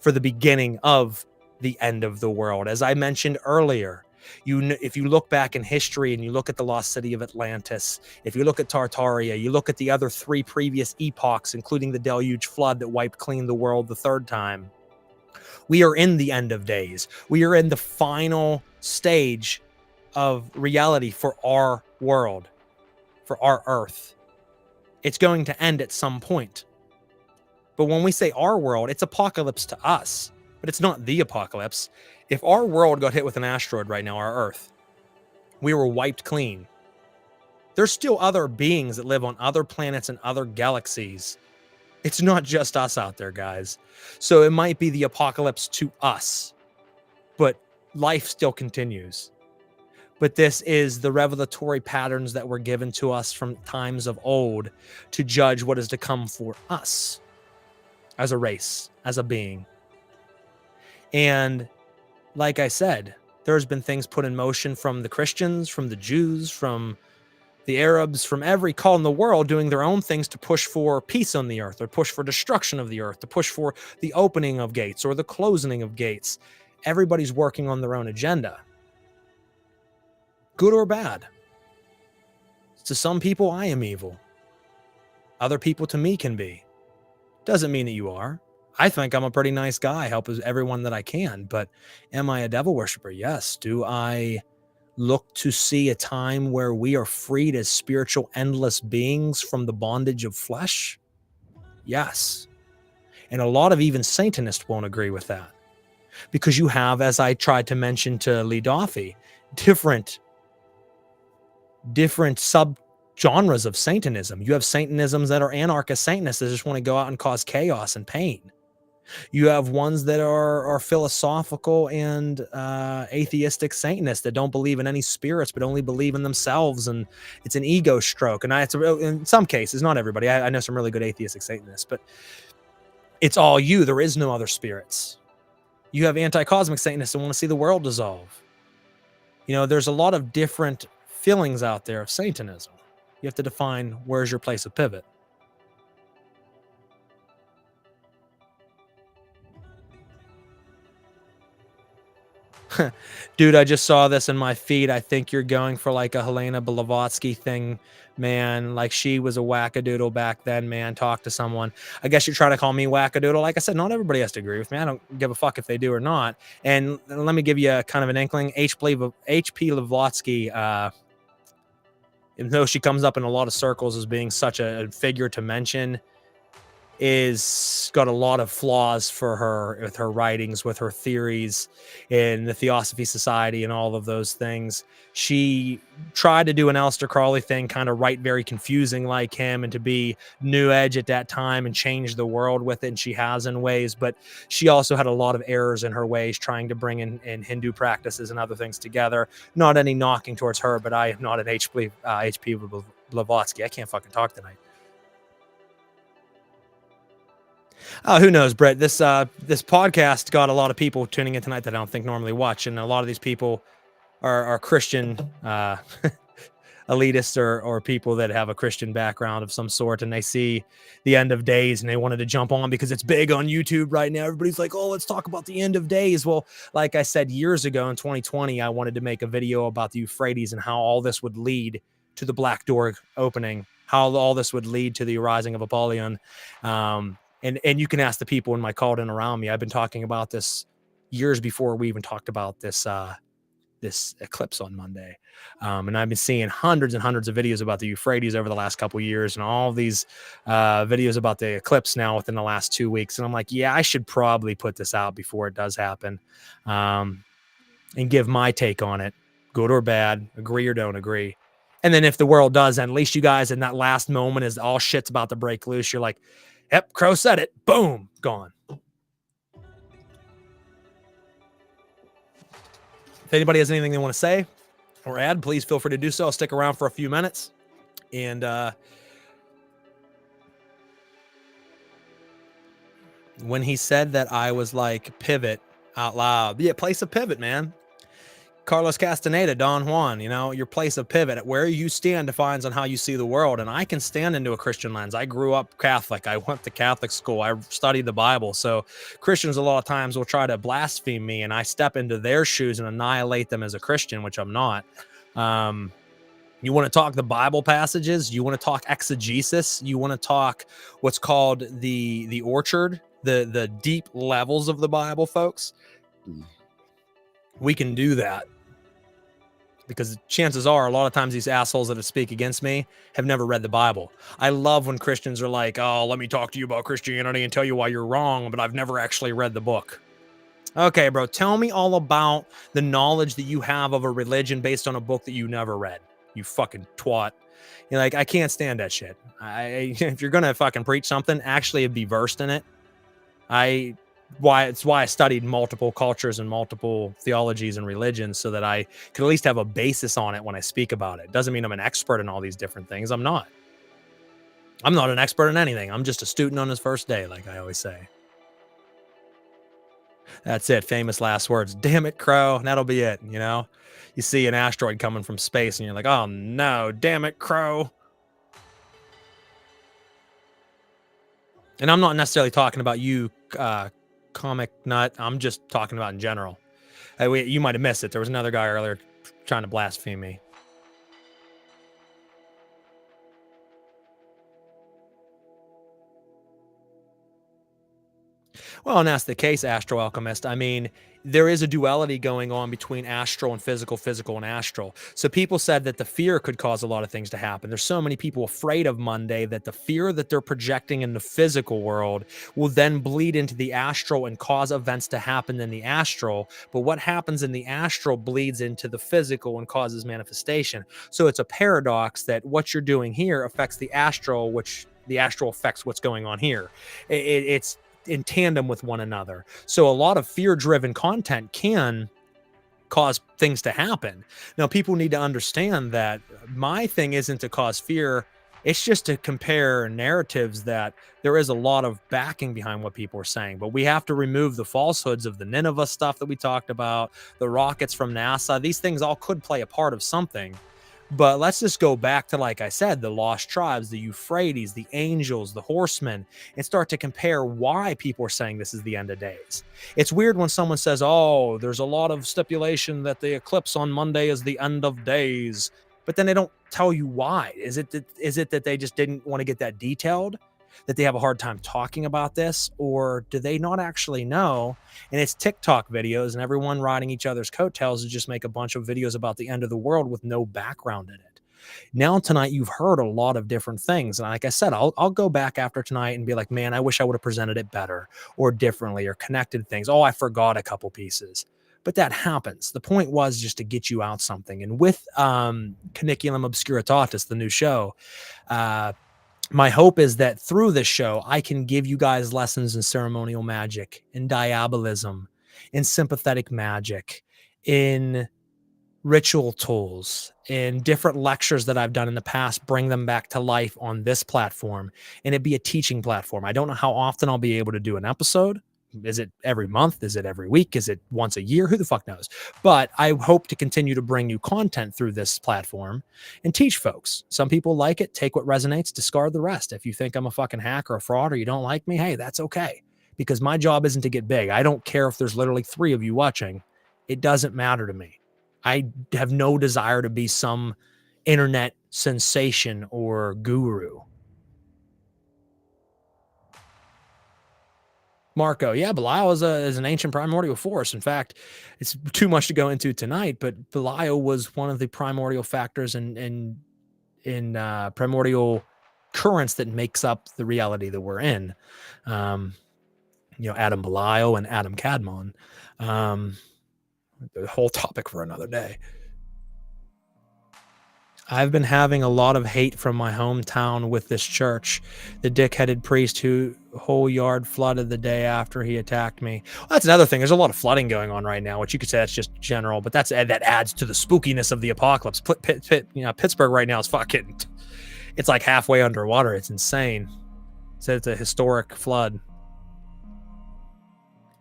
for the beginning of the end of the world. As I mentioned earlier, if you look back in history and you look at the lost city of Atlantis, if you look at Tartaria, you look at the other three previous epochs, including the deluge flood that wiped clean the world the third time, we are in the end of days. We are in the final stage of reality for our world, for our earth. It's going to end at some point. But when we say our world, it's apocalypse to us. But it's not the apocalypse. If our world got hit with an asteroid right now, our Earth, we were wiped clean. There's still other beings that live on other planets and other galaxies. It's not just us out there, guys. So it might be the apocalypse to us, but life still continues. But this is the revelatory patterns that were given to us from times of old to judge what is to come for us as a race, as a being. And like I said, there's been things put in motion from the Christians, from the Jews, from the Arabs, from every cult in the world doing their own things to push for peace on the earth, or push for destruction of the earth, to push for the opening of gates or the closing of gates. Everybody's working on their own agenda. Good or bad. To some people, I am evil. Other people to me can be. Doesn't mean that you are. I think I'm a pretty nice guy, help everyone that I can, but am I a devil worshiper? Yes. Do I look to see a time where we are freed as spiritual, endless beings from the bondage of flesh? Yes. And a lot of even Satanists won't agree with that, because you have, as I tried to mention to Lee Doffy, different genres of Satanism. You have Satanisms that are anarchist Satanists that just want to go out and cause chaos and pain. You have ones that are philosophical and atheistic Satanists that don't believe in any spirits, but only believe in themselves, and it's an ego stroke. And in some cases, not everybody. I know some really good atheistic Satanists, but it's all you. There is no other spirits. You have anti-cosmic Satanists that want to see the world dissolve. You know, there's a lot of different feelings out there of Satanism. You have to define where's your place of pivot. Dude, I just saw this in my feed. I think you're going for like a Helena Blavatsky thing, man. Like she was a wackadoodle back then, man. Talk to someone. I guess you're trying to call me wackadoodle. Like I said, not everybody has to agree with me. I don't give a fuck if they do or not. And let me give you a kind of an inkling. H.P. Blavatsky, even though she comes up in a lot of circles as being such a figure to mention, is got a lot of flaws for her with her writings, with her theories in the Theosophy Society and all of those things. She tried to do an Aleister Crowley thing, kind of write very confusing like him and to be new edge at that time and change the world with it. And she has in ways, but she also had a lot of errors in her ways, trying to bring in Hindu practices and other things together. Not any knocking towards her, but I am not an H.P. Blavatsky. I can't fucking talk tonight. Who knows, Brett? This podcast got a lot of people tuning in tonight that I don't think normally watch, and a lot of these people are Christian elitists or people that have a Christian background of some sort, and they see the end of days and they wanted to jump on because it's big on YouTube right now. Everybody's like, "Oh, let's talk about the end of days." Well, like I said years ago in 2020, I wanted to make a video about the Euphrates and how all this would lead to the Black Door opening, how all this would lead to the arising of Apollyon. And you can ask the people in my called-in around me. I've been talking about this years before we even talked about this this eclipse on Monday. And I've been seeing hundreds and hundreds of videos about the Euphrates over the last couple of years, and all these videos about the eclipse now within the last 2 weeks. And I'm like, yeah, I should probably put this out before it does happen, and give my take on it, good or bad, agree or don't agree. And then if the world does, at least you guys in that last moment as all shit's about to break loose, you're like, yep, Crow said it. Boom, gone. If anybody has anything they want to say or add, please feel free to do so. I'll stick around for a few minutes. And when he said that, I was like, pivot out loud. Yeah, place of pivot, man. Carlos Castaneda, Don Juan, you know, your place of pivot, where you stand defines on how you see the world. And I can stand into a Christian lens. I grew up Catholic. I went to Catholic school. I studied the Bible. So Christians a lot of times will try to blaspheme me, and I step into their shoes and annihilate them as a Christian, which I'm not. You want to talk the Bible passages? You want to talk exegesis? You want to talk what's called the orchard, the deep levels of the Bible, folks? We can do that. Because chances are a lot of times these assholes that speak against me have never read the Bible. I love when Christians are like, oh, let me talk to you about Christianity and tell you why you're wrong, but I've never actually read the book. Okay, bro, tell me all about the knowledge that you have of a religion based on a book that you never read. You fucking twat. You're like, I can't stand that shit. If you're going to fucking preach something, actually be versed in it. It's why I studied multiple cultures and multiple theologies and religions, so that I could at least have a basis on it when I speak about it. Doesn't mean I'm an expert in all these different things. I'm not an expert in anything. I'm just a student on his first day, like I always say. That's it. Famous last words. Damn it, Crow. That'll be it. You know, you see an asteroid coming from space and you're like, oh no, damn it, Crow. And I'm not necessarily talking about you, comic nut. I'm just talking about in general. You might have missed it. There was another guy earlier trying to blaspheme me. Well, and that's the case, Astro Alchemist. I mean, there is a duality going on between astral and physical, physical and astral. So people said that the fear could cause a lot of things to happen. There's so many people afraid of Monday that the fear that they're projecting in the physical world will then bleed into the astral and cause events to happen in the astral. But what happens in the astral bleeds into the physical and causes manifestation. So it's a paradox that what you're doing here affects the astral, which the astral affects what's going on here. It's in tandem with one another. So a lot of fear-driven content can cause things to happen. Now, people need to understand that my thing isn't to cause fear. It's just to compare narratives that there is a lot of backing behind what people are saying. But we have to remove the falsehoods of the Nineveh stuff that we talked about, the rockets from NASA. These things all could play a part of something. But let's just go back to, like I said, the lost tribes, the Euphrates, the angels, the horsemen, and start to compare why people are saying this is the end of days. It's weird when someone says, oh, there's a lot of stipulation that the eclipse on Monday is the end of days, but then they don't tell you why. Is it that they just didn't want to get that detailed, that they have a hard time talking about this, or do they not actually know? And it's TikTok videos and everyone riding each other's coattails to just make a bunch of videos about the end of the world with no background in it. Now tonight you've heard a lot of different things, and like I said, I'll go back after tonight and be like, man, I wish I would have presented it better or differently or connected things. Oh, I forgot a couple pieces. But that happens. The point was just to get you out something. And with Cuniculum Obscuritatis, the new show, my hope is that through this show, I can give you guys lessons in ceremonial magic, in diabolism, in sympathetic magic, in ritual tools, in different lectures that I've done in the past, bring them back to life on this platform, and it be a teaching platform. I don't know how often I'll be able to do an episode. Is it every month? Is it every week? Is it once a year? Who the fuck knows? But I hope to continue to bring you content through this platform and teach folks. Some people like it, take what resonates, discard the rest. If you think I'm a fucking hack or a fraud or you don't like me, hey, that's okay. Because my job isn't to get big. I don't care if there's literally 3 of you watching. It doesn't matter to me. I have no desire to be some internet sensation or guru. Marco, yeah, Belial is an ancient primordial force. In fact, it's too much to go into tonight, but Belial was one of the primordial factors in primordial currents that makes up the reality that we're in. Adam Belial and Adam Cadmon. The whole topic for another day. I've been having a lot of hate from my hometown with this church. The dick-headed priest who whole yard flooded the day after he attacked me. Well, that's another thing. There's a lot of flooding going on right now, which you could say that's just general, but that adds to the spookiness of the apocalypse. Pittsburgh right now is fucking, it's like halfway underwater. It's insane. So it's a historic flood.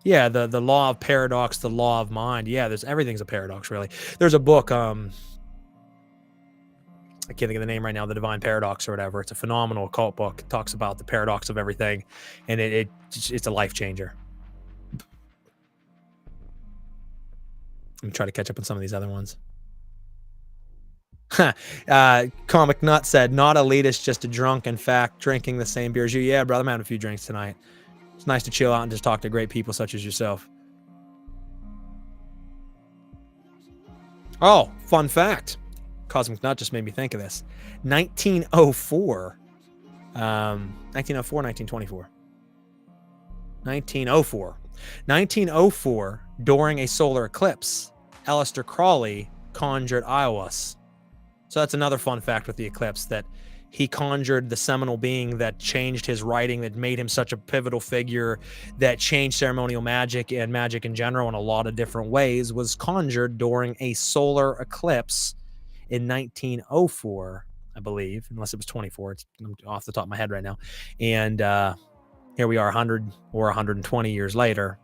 Yeah, the law of paradox, the law of mind. Yeah, everything's a paradox, really. There's a book, I can't think of the name right now, The Divine Paradox or whatever. It's a phenomenal occult book. It talks about the paradox of everything, and it's a life changer. Let me try to catch up on some of these other ones. Comic Nut said, not elitist, just a drunk. In fact, drinking the same beer as you. Yeah, brother, I'm having a few drinks tonight. It's nice to chill out and just talk to great people such as yourself. Oh, fun fact. Cosmic Nut just made me think of this. 1904. 1924. 1904, during a solar eclipse, Aleister Crowley conjured Aiwass. So that's another fun fact with the eclipse, that he conjured the seminal being that changed his writing, that made him such a pivotal figure, that changed ceremonial magic and magic in general in a lot of different ways, was conjured during a solar eclipse in 1904, I believe, unless it was 24. It's off the top of my head right now. And here we are 100 or 120 years later,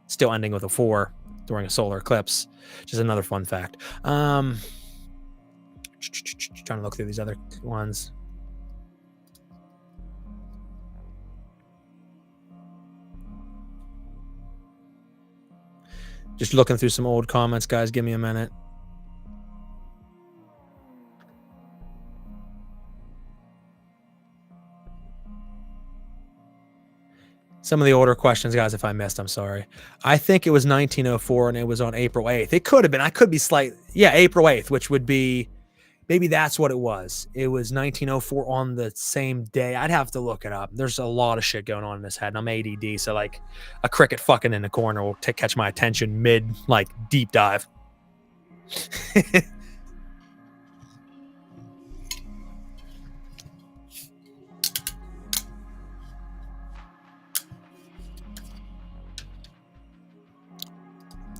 still ending with a 4 during a solar eclipse. Just another fun fact. Trying to look through these other ones. Just looking through some old comments, guys. Give me a minute. Some of the older questions, guys, if I missed, I'm sorry. I think it was 1904 and it was on April 8th. It could have been. I could be slight. Yeah, April 8th, which would be, maybe that's what it was. It was 1904 on the same day. I'd have to look it up. There's a lot of shit going on in this head, and I'm ADD, so like a cricket fucking in the corner will catch my attention mid like deep dive.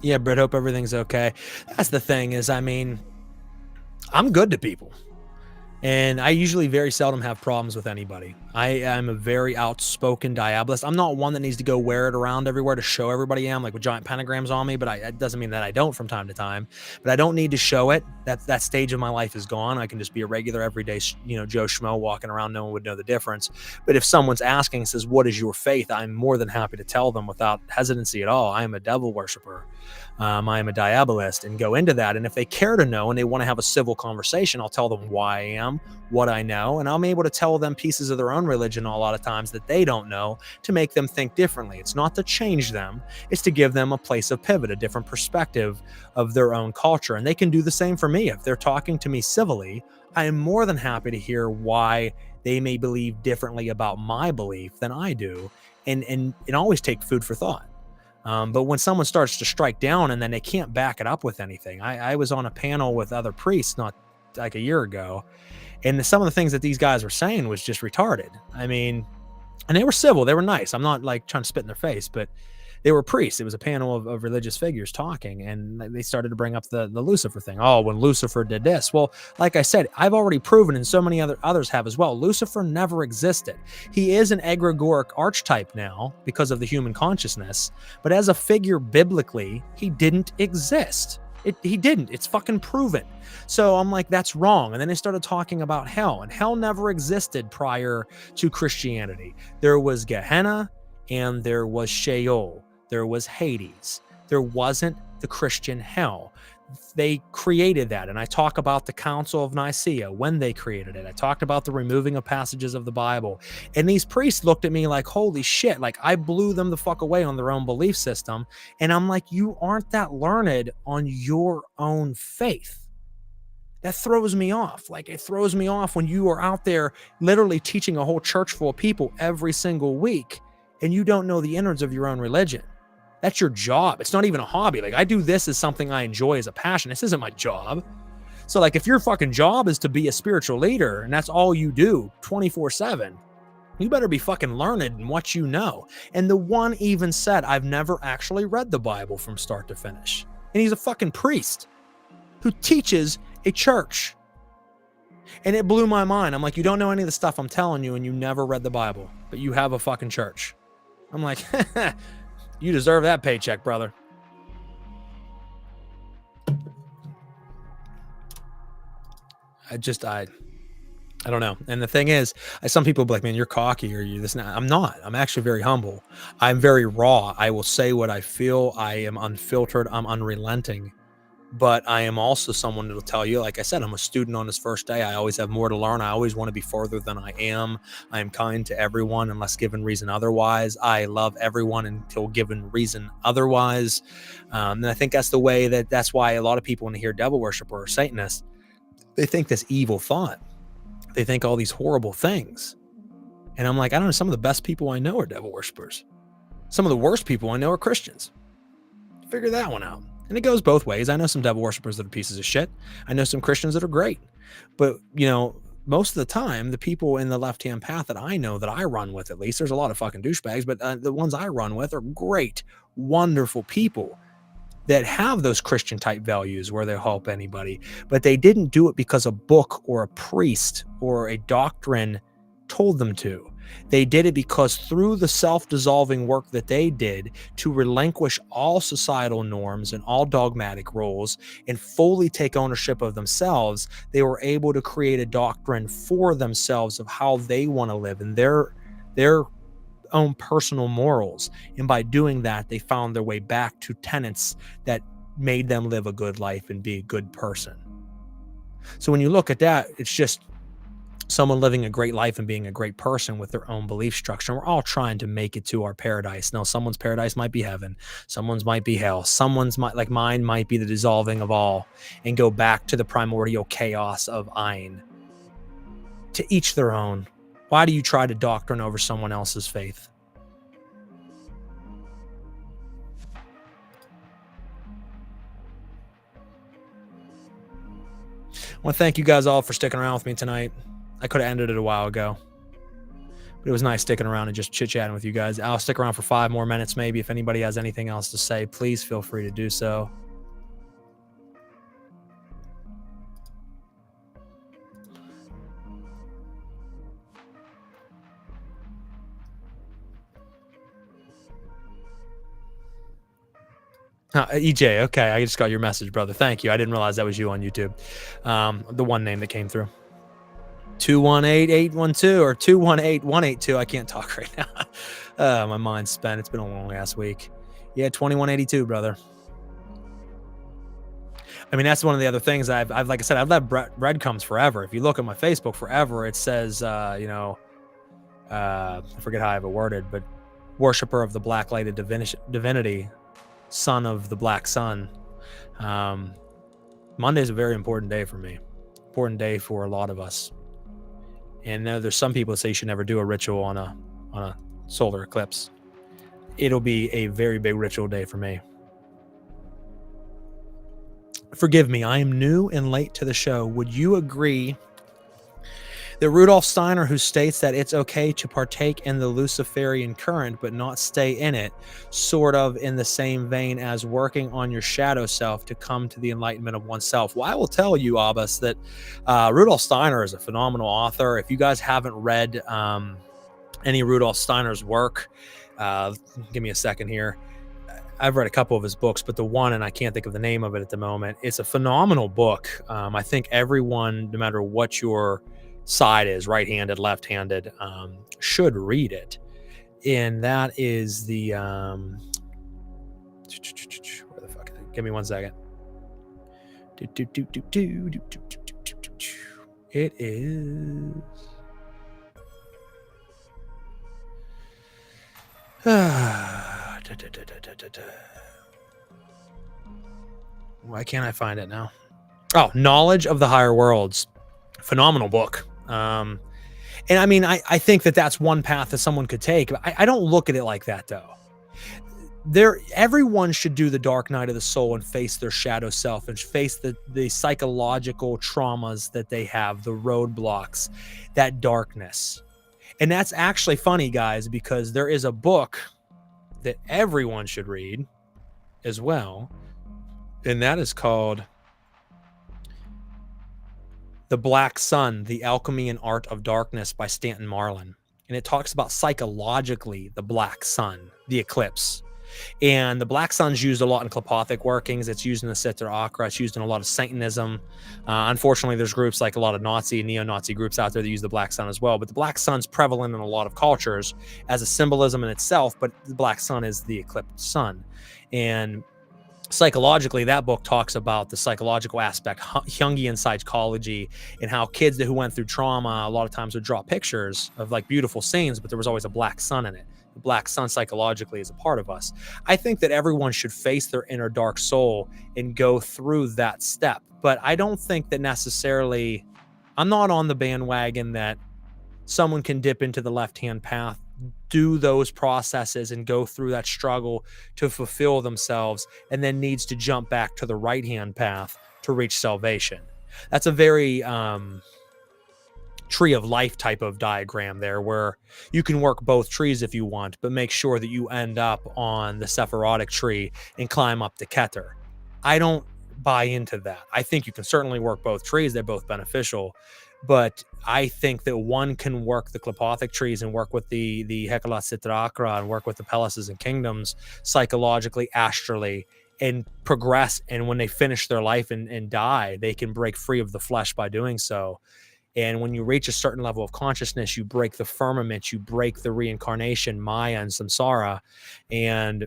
Yeah, Britt, hope everything's okay. That's the thing is, I mean, I'm good to people. And I usually very seldom have problems with anybody. I am a very outspoken diabolist. I'm not one that needs to go wear it around everywhere to show everybody I am, like with giant pentagrams on me, but it doesn't mean that I don't from time to time. But I don't need to show it. That stage of my life is gone. I can just be a regular, everyday, Joe Schmo walking around. No one would know the difference. But if someone's asking, says, what is your faith? I'm more than happy to tell them without hesitancy at all. I am a devil worshiper. I am a diabolist, and go into that. And if they care to know and they want to have a civil conversation, I'll tell them why I am, what I know, and I'm able to tell them pieces of their own religion a lot of times that they don't know to make them think differently. It's not to change them, it's to give them a place of pivot, a different perspective of their own culture. And they can do the same for me. If they're talking to me civilly, I am more than happy to hear why they may believe differently about my belief than I do, and always take food for thought. But when someone starts to strike down and then they can't back it up with anything, I was on a panel with other priests not like a year ago, and some of the things that these guys were saying was just retarded. I mean, and they were civil, they were nice. I'm not like trying to spit in their face, but they were priests. It was a panel of religious figures talking, and they started to bring up the Lucifer thing. Oh, when Lucifer did this. Well, like I said, I've already proven, and so many others have as well, Lucifer never existed. He is an egregoric archetype now because of the human consciousness, but as a figure biblically, he didn't exist. He didn't. It's fucking proven. So I'm like, that's wrong. And then they started talking about hell, and hell never existed prior to Christianity. There was Gehenna, and there was Sheol. There was Hades. There wasn't the Christian hell. They created that. And I talk about the Council of Nicaea, when they created it. I talked about the removing of passages of the Bible. And these priests looked at me like, holy shit, like I blew them the fuck away on their own belief system. And I'm like, you aren't that learned on your own faith. That throws me off. Like, it throws me off when you are out there literally teaching a whole church full of people every single week, and you don't know the innards of your own religion. That's your job. It's not even a hobby. Like, I do this as something I enjoy as a passion. This isn't my job. So like, if your fucking job is to be a spiritual leader and that's all you do 24/7, you better be fucking learned in what you know. And the one even said, I've never actually read the Bible from start to finish. And he's a fucking priest who teaches a church. And it blew my mind. I'm like, you don't know any of the stuff I'm telling you, and you never read the Bible, but you have a fucking church. I'm like, you deserve that paycheck, brother. I don't know. And the thing is, some people be like, man, you're cocky or you this and that. I'm not. I'm actually very humble. I'm very raw. I will say what I feel. I am unfiltered. I'm unrelenting. But I am also someone that will tell you, like I said, I'm a student on this first day. I always have more to learn. I always want to be further than I am. I am kind to everyone unless given reason otherwise. I love everyone until given reason otherwise. And I think that's the way that's why a lot of people, when they hear devil worshiper or Satanist, they think this evil thought. They think all these horrible things. And I'm like, I don't know, some of the best people I know are devil worshipers. Some of the worst people I know are Christians. Figure that one out. And it goes both ways. I know some devil worshipers that are pieces of shit. I know some Christians that are great. But, most of the time, the people in the left-hand path that I know, that I run with at least, there's a lot of fucking douchebags, but the ones I run with are great, wonderful people that have those Christian-type values where they'll help anybody. But they didn't do it because a book or a priest or a doctrine told them to. They did it because through the self-dissolving work that they did to relinquish all societal norms and all dogmatic roles and fully take ownership of themselves, they were able to create a doctrine for themselves of how they want to live and their own personal morals. And by doing that, they found their way back to tenets that made them live a good life and be a good person. So when you look at that, it's just someone living a great life and being a great person with their own belief structure. And we're all trying to make it to our paradise. Now, someone's paradise might be heaven, someone's might be hell, someone's might, like mine, might be the dissolving of all and go back to the primordial chaos of Ayn. To each their own. Why do you try to doctrine over someone else's faith? I want to thank you guys all for sticking around with me tonight. I could have ended it a while ago, but it was nice sticking around and just chit-chatting with you guys. I'll stick around for 5 more minutes maybe. If anybody has anything else to say, please feel free to do so. EJ, okay, I just got your message, brother. Thank you. I didn't realize that was you on YouTube. The one name that came through. 218-812 or 218-182. I can't talk right now. My mind's spent. It's been a long ass week. Yeah, 2182, brother. I mean, that's one of the other things I've like I said, I've left breadcrumbs forever. If you look at my Facebook forever, it says, I forget how I have it worded, but worshiper of the black lighted divinity, son of the black sun. Monday's a very important day for me. Important day for a lot of us. And there's some people that say you should never do a ritual on a solar eclipse. It'll be a very big ritual day for me. Forgive me, I am new and late to the show. Would you agree that Rudolf Steiner, who states that it's okay to partake in the Luciferian current but not stay in it, sort of in the same vein as working on your shadow self to come to the enlightenment of oneself? Well, I will tell you, Abbas, that Rudolf Steiner is a phenomenal author. If you guys haven't read any Rudolf Steiner's work, give me a second here. I've read a couple of his books, but the one, and I can't think of the name of it at the moment, it's a phenomenal book. I think everyone, no matter what your side is, right-handed, left-handed, should read it. And that is the where the fuck is it? Give me 1 second. It is why can't I find it now? Oh, Knowledge of the Higher Worlds. Phenomenal book. And I mean, I think that that's one path that someone could take. I don't look at it like that, though. Everyone should do the dark night of the soul and face their shadow self and face the psychological traumas that they have, the roadblocks, that darkness. And that's actually funny, guys, because there is a book that everyone should read as well. And that is called The Black Sun, The Alchemy and Art of Darkness by Stanton Marlin. And it talks about psychologically the black sun, the eclipse. And the black sun's used a lot in Klipothic workings. It's used in the Sitter Akra. It's used in a lot of Satanism. Unfortunately, there's groups like a lot of Nazi and neo-Nazi groups out there that use the black sun as well. But the black sun's prevalent in a lot of cultures as a symbolism in itself. But the black sun is the eclipsed sun. And psychologically, that book talks about the psychological aspect, Jungian psychology, and how kids who went through trauma a lot of times would draw pictures of like beautiful scenes, but there was always a black sun in it. The black sun psychologically is a part of us. I think that everyone should face their inner dark soul and go through that step. But I don't think that necessarily, I'm not on the bandwagon that someone can dip into the left-hand path, do those processes and go through that struggle to fulfill themselves, and then needs to jump back to the right-hand path to reach salvation. That's a very tree of life type of diagram there, where you can work both trees if you want, but make sure that you end up on the Sephirotic tree and climb up the Keter. I don't buy into that. I think you can certainly work both trees. They're both beneficial. But I think that one can work the Klipothic trees and work with the Hekala Sitrakra and work with the Palaces and Kingdoms psychologically, astrally, and progress. And when they finish their life and die, they can break free of the flesh by doing so. And when you reach a certain level of consciousness, you break the firmament, you break the reincarnation, Maya and Samsara, and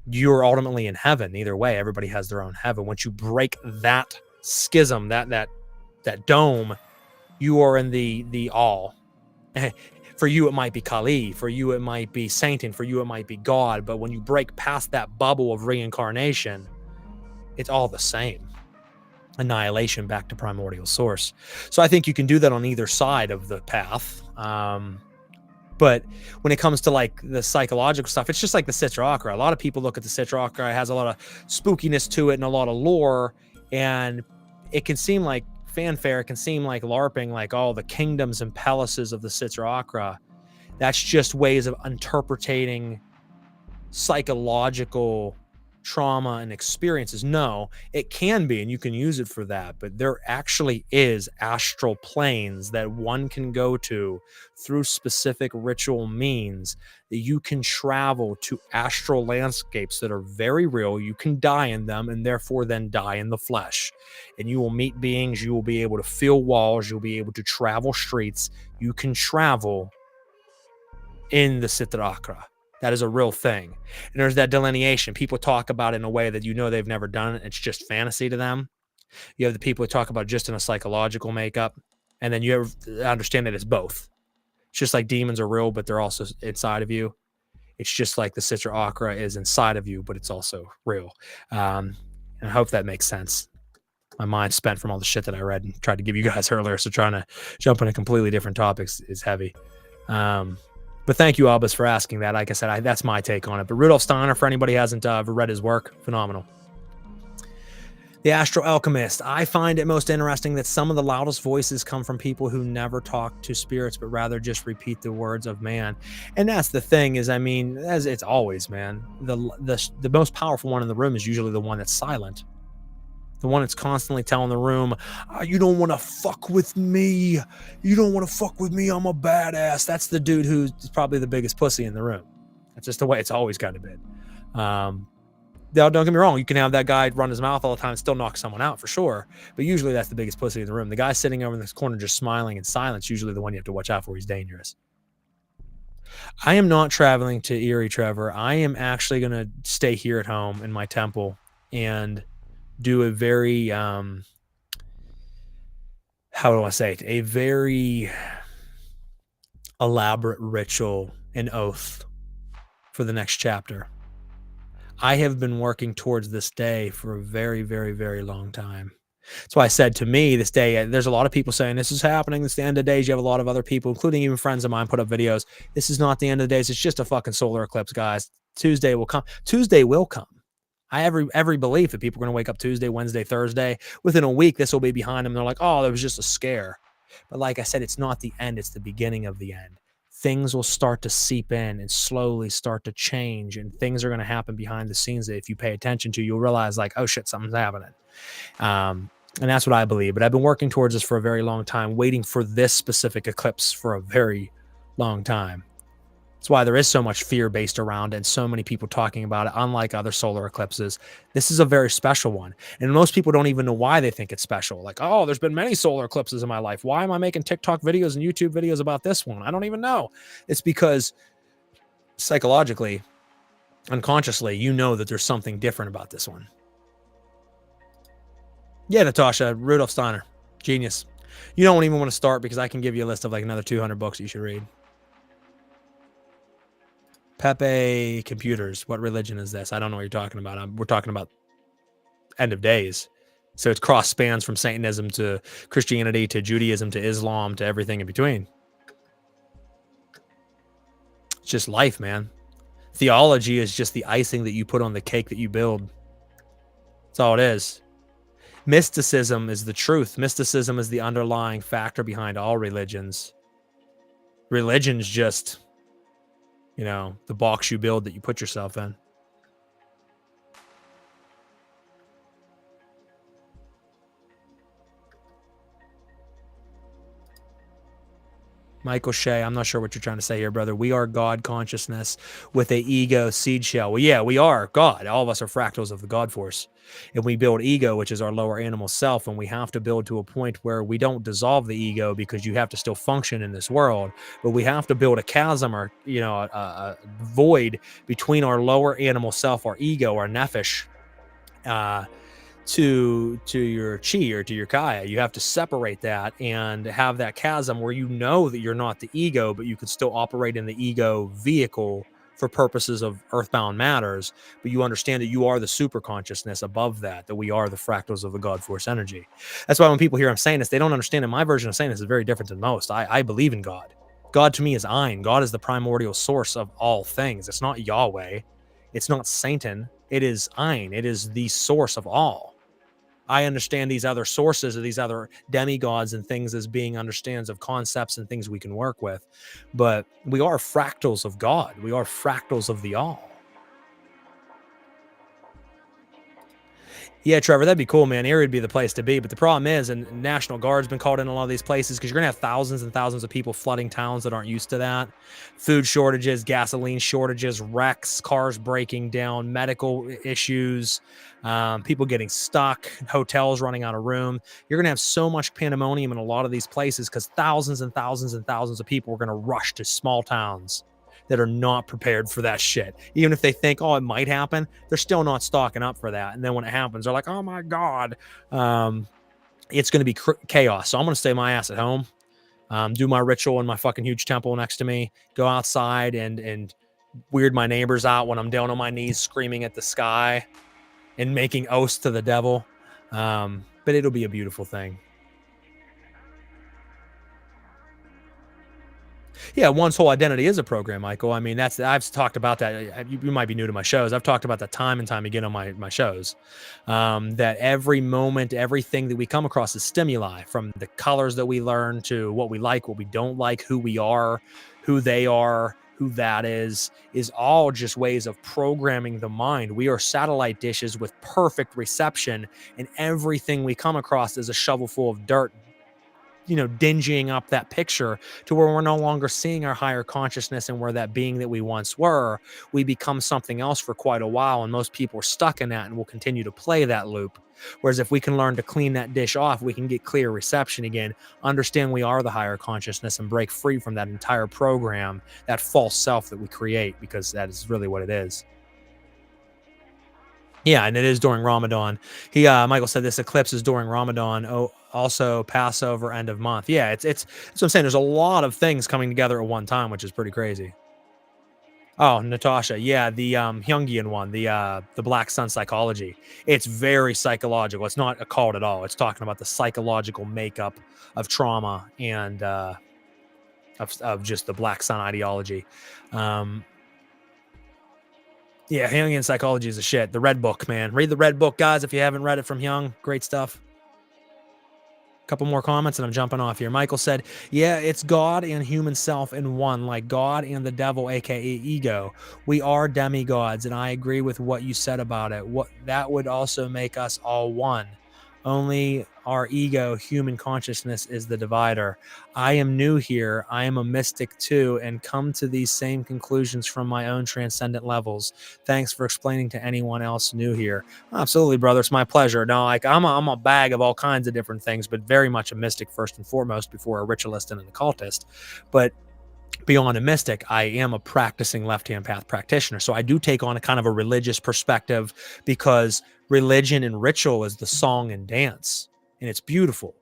you're ultimately in heaven. Either way, everybody has their own heaven. Once you break that schism, that dome, you are in the all. For you, it might be Kali. For you, it might be Satan. For you, it might be God. But when you break past that bubble of reincarnation, it's all the same. Annihilation back to primordial source. So I think you can do that on either side of the path. But when it comes to like the psychological stuff, it's just like the Citra Achra. A lot of people look at the Citra Achra, it has a lot of spookiness to it and a lot of lore, and it can seem like fanfare, it can seem like LARPing, like all the kingdoms and palaces of the Citra Achra. That's just ways of interpreting psychological trauma and experiences. No, it can be, and you can use it for that, but there actually is astral planes that one can go to through specific ritual means, that you can travel to astral landscapes that are very real. You can die in them and therefore then die in the flesh, and you will meet beings. You will be able to feel walls. You'll be able to travel streets. You can travel in the Citra Achra. That is a real thing. And there's that delineation. People talk about it in a way that they've never done it. It's just fantasy to them. You have the people who talk about just in a psychological makeup. And then you understand that it's both. It's just like demons are real, but they're also inside of you. It's just like the Citra Achra is inside of you, but it's also real. And I hope that makes sense. My mind's spent from all the shit that I read and tried to give you guys earlier. So trying to jump into completely different topics is heavy. But thank you, Albus, for asking that. Like I said, that's my take on it. But Rudolf Steiner, for anybody who hasn't ever read his work, phenomenal. The Astral Alchemist. I find it most interesting that some of the loudest voices come from people who never talk to spirits, but rather just repeat the words of man. And that's the thing is, I mean, as it's always, man, the most powerful one in the room is usually the one that's silent. The one that's constantly telling the room, you don't want to fuck with me. You don't want to fuck with me. I'm a badass. That's the dude who's probably the biggest pussy in the room. That's just the way it's always kind of been. Don't get me wrong. You can have that guy run his mouth all the time and still knock someone out for sure. But usually that's the biggest pussy in the room. The guy sitting over in this corner just smiling in silence, usually the one you have to watch out for. He's dangerous. I am not traveling to Erie, Trevor. I am actually going to stay here at home in my temple and do a very, how do I say it? A very elaborate ritual and oath for the next chapter. I have been working towards this day for a very, very, very long time. That's why I said to me this day, there's a lot of people saying this is happening. It's the end of days. You have a lot of other people, including even friends of mine, put up videos. This is not the end of the days. It's just a fucking solar eclipse, guys. Tuesday will come. Tuesday will come. I have every belief that people are going to wake up Tuesday, Wednesday, Thursday. Within a week, this will be behind them. They're like, oh, that was just a scare. But like I said, it's not the end. It's the beginning of the end. Things will start to seep in and slowly start to change. And things are going to happen behind the scenes that if you pay attention to, you'll realize like, oh shit, something's happening. And that's what I believe. But I've been working towards this for a very long time, waiting for this specific eclipse for a very long time. That's why there is so much fear based around it and so many people talking about it. Unlike other solar eclipses, this is a very special one. And most people don't even know why they think it's special. Like, oh, there's been many solar eclipses in my life. Why am I making TikTok videos and YouTube videos about this one? I don't even know. It's because psychologically, unconsciously, you know that there's something different about this one. Yeah, Natasha, Rudolf Steiner, genius. You don't even want to start because I can give you a list of like another 200 books you should read. Pepe Computers. What religion is this? I don't know what you're talking about. We're talking about end of days. So it's cross spans from Satanism to Christianity to Judaism to Islam to everything in between. It's just life, man. Theology is just the icing that you put on the cake that you build. That's all it is. Mysticism is the truth. Mysticism is the underlying factor behind all religions. Religion's just, you know, the box you build that you put yourself in. Michael Shea, I'm not sure what you're trying to say here, brother. We are God consciousness with a ego seed shell. Well, yeah, we are God. All of us are fractals of the God force. And we build ego, which is our lower animal self, and we have to build to a point where we don't dissolve the ego because you have to still function in this world, but we have to build a chasm or, you know, a void between our lower animal self, our ego, our nephesh, to your chi or to your kaya. You have to separate that and have that chasm where you know that you're not the ego, but you could still operate in the ego vehicle for purposes of earthbound matters, but you understand that you are the super consciousness above that, that we are the fractals of the God force energy. That's why when people hear I'm saying this, they don't understand that my version of saying this is very different than most. I believe in God. God to me is Ein. God is the primordial source of all things. It's not Yahweh. It's not Satan. It is Ein. It is the source of all. I understand these other sources or these other demigods and things as being understands of concepts and things we can work with. But we are fractals of God. We are fractals of the all. Yeah, Trevor, that'd be cool, man. Erie would be the place to be. But the problem is, and National Guard's been called in a lot of these places because you're going to have thousands and thousands of people flooding towns that aren't used to that. Food shortages, gasoline shortages, wrecks, cars breaking down, medical issues, people getting stuck, hotels running out of room. You're going to have so much pandemonium in a lot of these places because thousands and thousands and thousands of people are going to rush to small towns that are not prepared for that shit. Even if they think, oh, it might happen, they're still not stocking up for that. And then when it happens, they're like, oh my God, it's going to be chaos. So I'm going to stay my ass at home, do my ritual in my fucking huge temple next to me, go outside and weird my neighbors out when I'm down on my knees screaming at the sky and making oaths to the devil. But it'll be a beautiful thing. Yeah, one's whole identity is a program, Michael. I mean, I've talked about that. You might be new to my shows. I've talked about that time and time again on my shows. That every moment, everything that we come across is stimuli, from the colors that we learn to what we like, what we don't like, who we are, who they are, who that is all just ways of programming the mind. We are satellite dishes with perfect reception, and everything we come across is a shovel full of dirt, dingying up that picture to where we're no longer seeing our higher consciousness and where that being that we once were. We become something else for quite a while, and most people are stuck in that and will continue to play that loop. Whereas if we can learn to clean that dish off, we can get clear reception again, understand we are the higher consciousness, and break free from that entire program, that false self that we create, because that is really what it is. Yeah, and it is during Ramadan. Michael said this eclipse is during Ramadan. Oh, also Passover, end of month. Yeah, it's that's what I'm saying. There's a lot of things coming together at one time, which is pretty crazy. Oh, Natasha, yeah, the Jungian one, the Black Sun psychology. It's very psychological. It's not occult at all. It's talking about the psychological makeup of trauma and of just the Black Sun ideology. Yeah, Jungian psychology is a shit. The Red Book, man. Read the Red Book, guys, if you haven't read it from Jung. Great stuff. Couple more comments and I'm jumping off here. Michael said, yeah, it's God and human self in one, like God and the devil, aka ego. We are demigods, and I agree with what you said about it. What that would also make us all one. Only our ego, human consciousness, is the divider. I am new here. I am a mystic too, and come to these same conclusions from my own transcendent levels. Thanks for explaining to anyone else new here. Absolutely, brother. It's my pleasure. No, like I'm a bag of all kinds of different things, but very much a mystic first and foremost before a ritualist and an occultist. But beyond a mystic, I am a practicing left-hand path practitioner. So I do take on a kind of a religious perspective, because religion and ritual is the song and dance, and it's beautiful.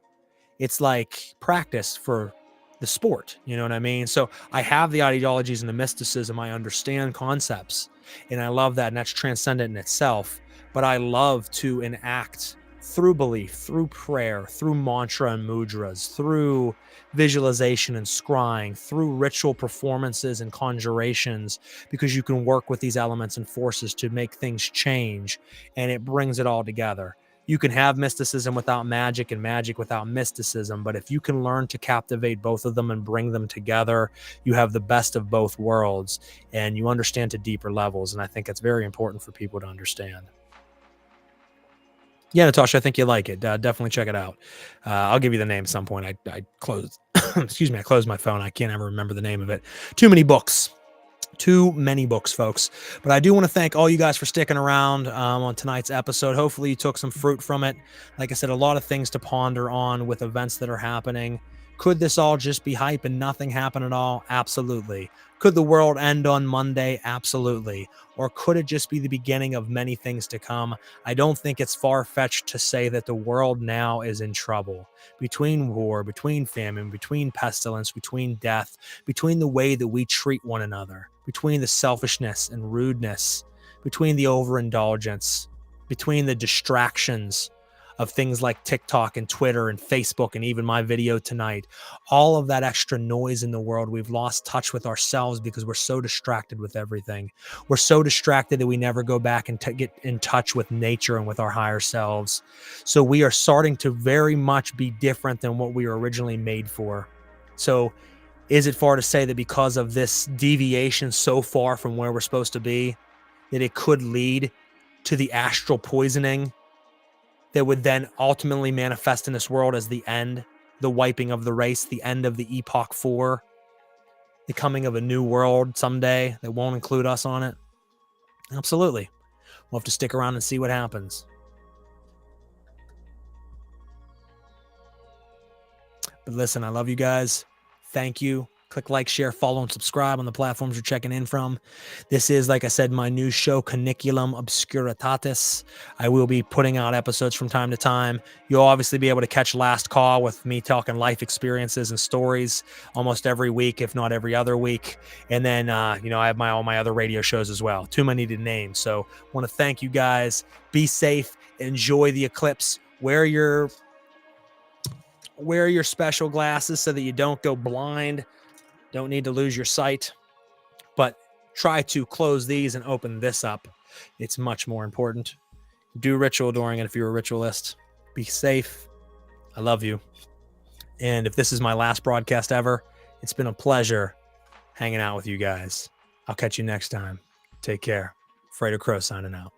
It's like practice for the sport. You know what I mean? So I have the ideologies and the mysticism. I understand concepts, and I love that. And that's transcendent in itself. But I love to enact through belief, through prayer, through mantra and mudras, through visualization and scrying, through ritual performances and conjurations, because you can work with these elements and forces to make things change, and it brings it all together. You can have mysticism without magic and magic without mysticism, but if you can learn to captivate both of them and bring them together, you have the best of both worlds, and you understand to deeper levels. And I think it's very important for people to understand. Yeah, Natasha, I think you like it. Definitely check it out. I'll give you the name at some point. I closed, excuse me, I closed my phone. I can't ever remember the name of it. Too many books, folks. But I do want to thank all you guys for sticking around on tonight's episode. Hopefully you took some fruit from it. Like I said, a lot of things to ponder on with events that are happening. Could this all just be hype and nothing happen at all? Absolutely. Could the world end on Monday? Absolutely. Or could it just be the beginning of many things to come? I don't think it's far-fetched to say that the world now is in trouble. Between war, between famine, between pestilence, between death, between the way that we treat one another, between the selfishness and rudeness, between the overindulgence, between the distractions of things like TikTok and Twitter and Facebook and even my video tonight, all of that extra noise in the world, we've lost touch with ourselves because we're so distracted with everything. We're so distracted that we never go back and get in touch with nature and with our higher selves. So we are starting to very much be different than what we were originally made for. So is it far to say that because of this deviation so far from where we're supposed to be, that it could lead to the astral poisoning that would then ultimately manifest in this world as the end, the wiping of the race, the end of the Epoch 4, the coming of a new world someday that won't include us on it? Absolutely. We'll have to stick around and see what happens. But listen, I love you guys. Thank you. Click like, share, follow, and subscribe on the platforms you're checking in from. This is, like I said, my new show, Cuniculum Obscuritatis. I will be putting out episodes from time to time. You'll obviously be able to catch Last Call with me talking life experiences and stories almost every week, if not every other week. And then, I have all my other radio shows as well. Too many to name. So I want to thank you guys. Be safe. Enjoy the eclipse. Wear your special glasses so that you don't go blind. Don't need to lose your sight, but try to close these and open this up. It's much more important. Do ritual during it if you're a ritualist. Be safe. I love you. And if this is my last broadcast ever, it's been a pleasure hanging out with you guys. I'll catch you next time. Take care. Frater Crow signing out.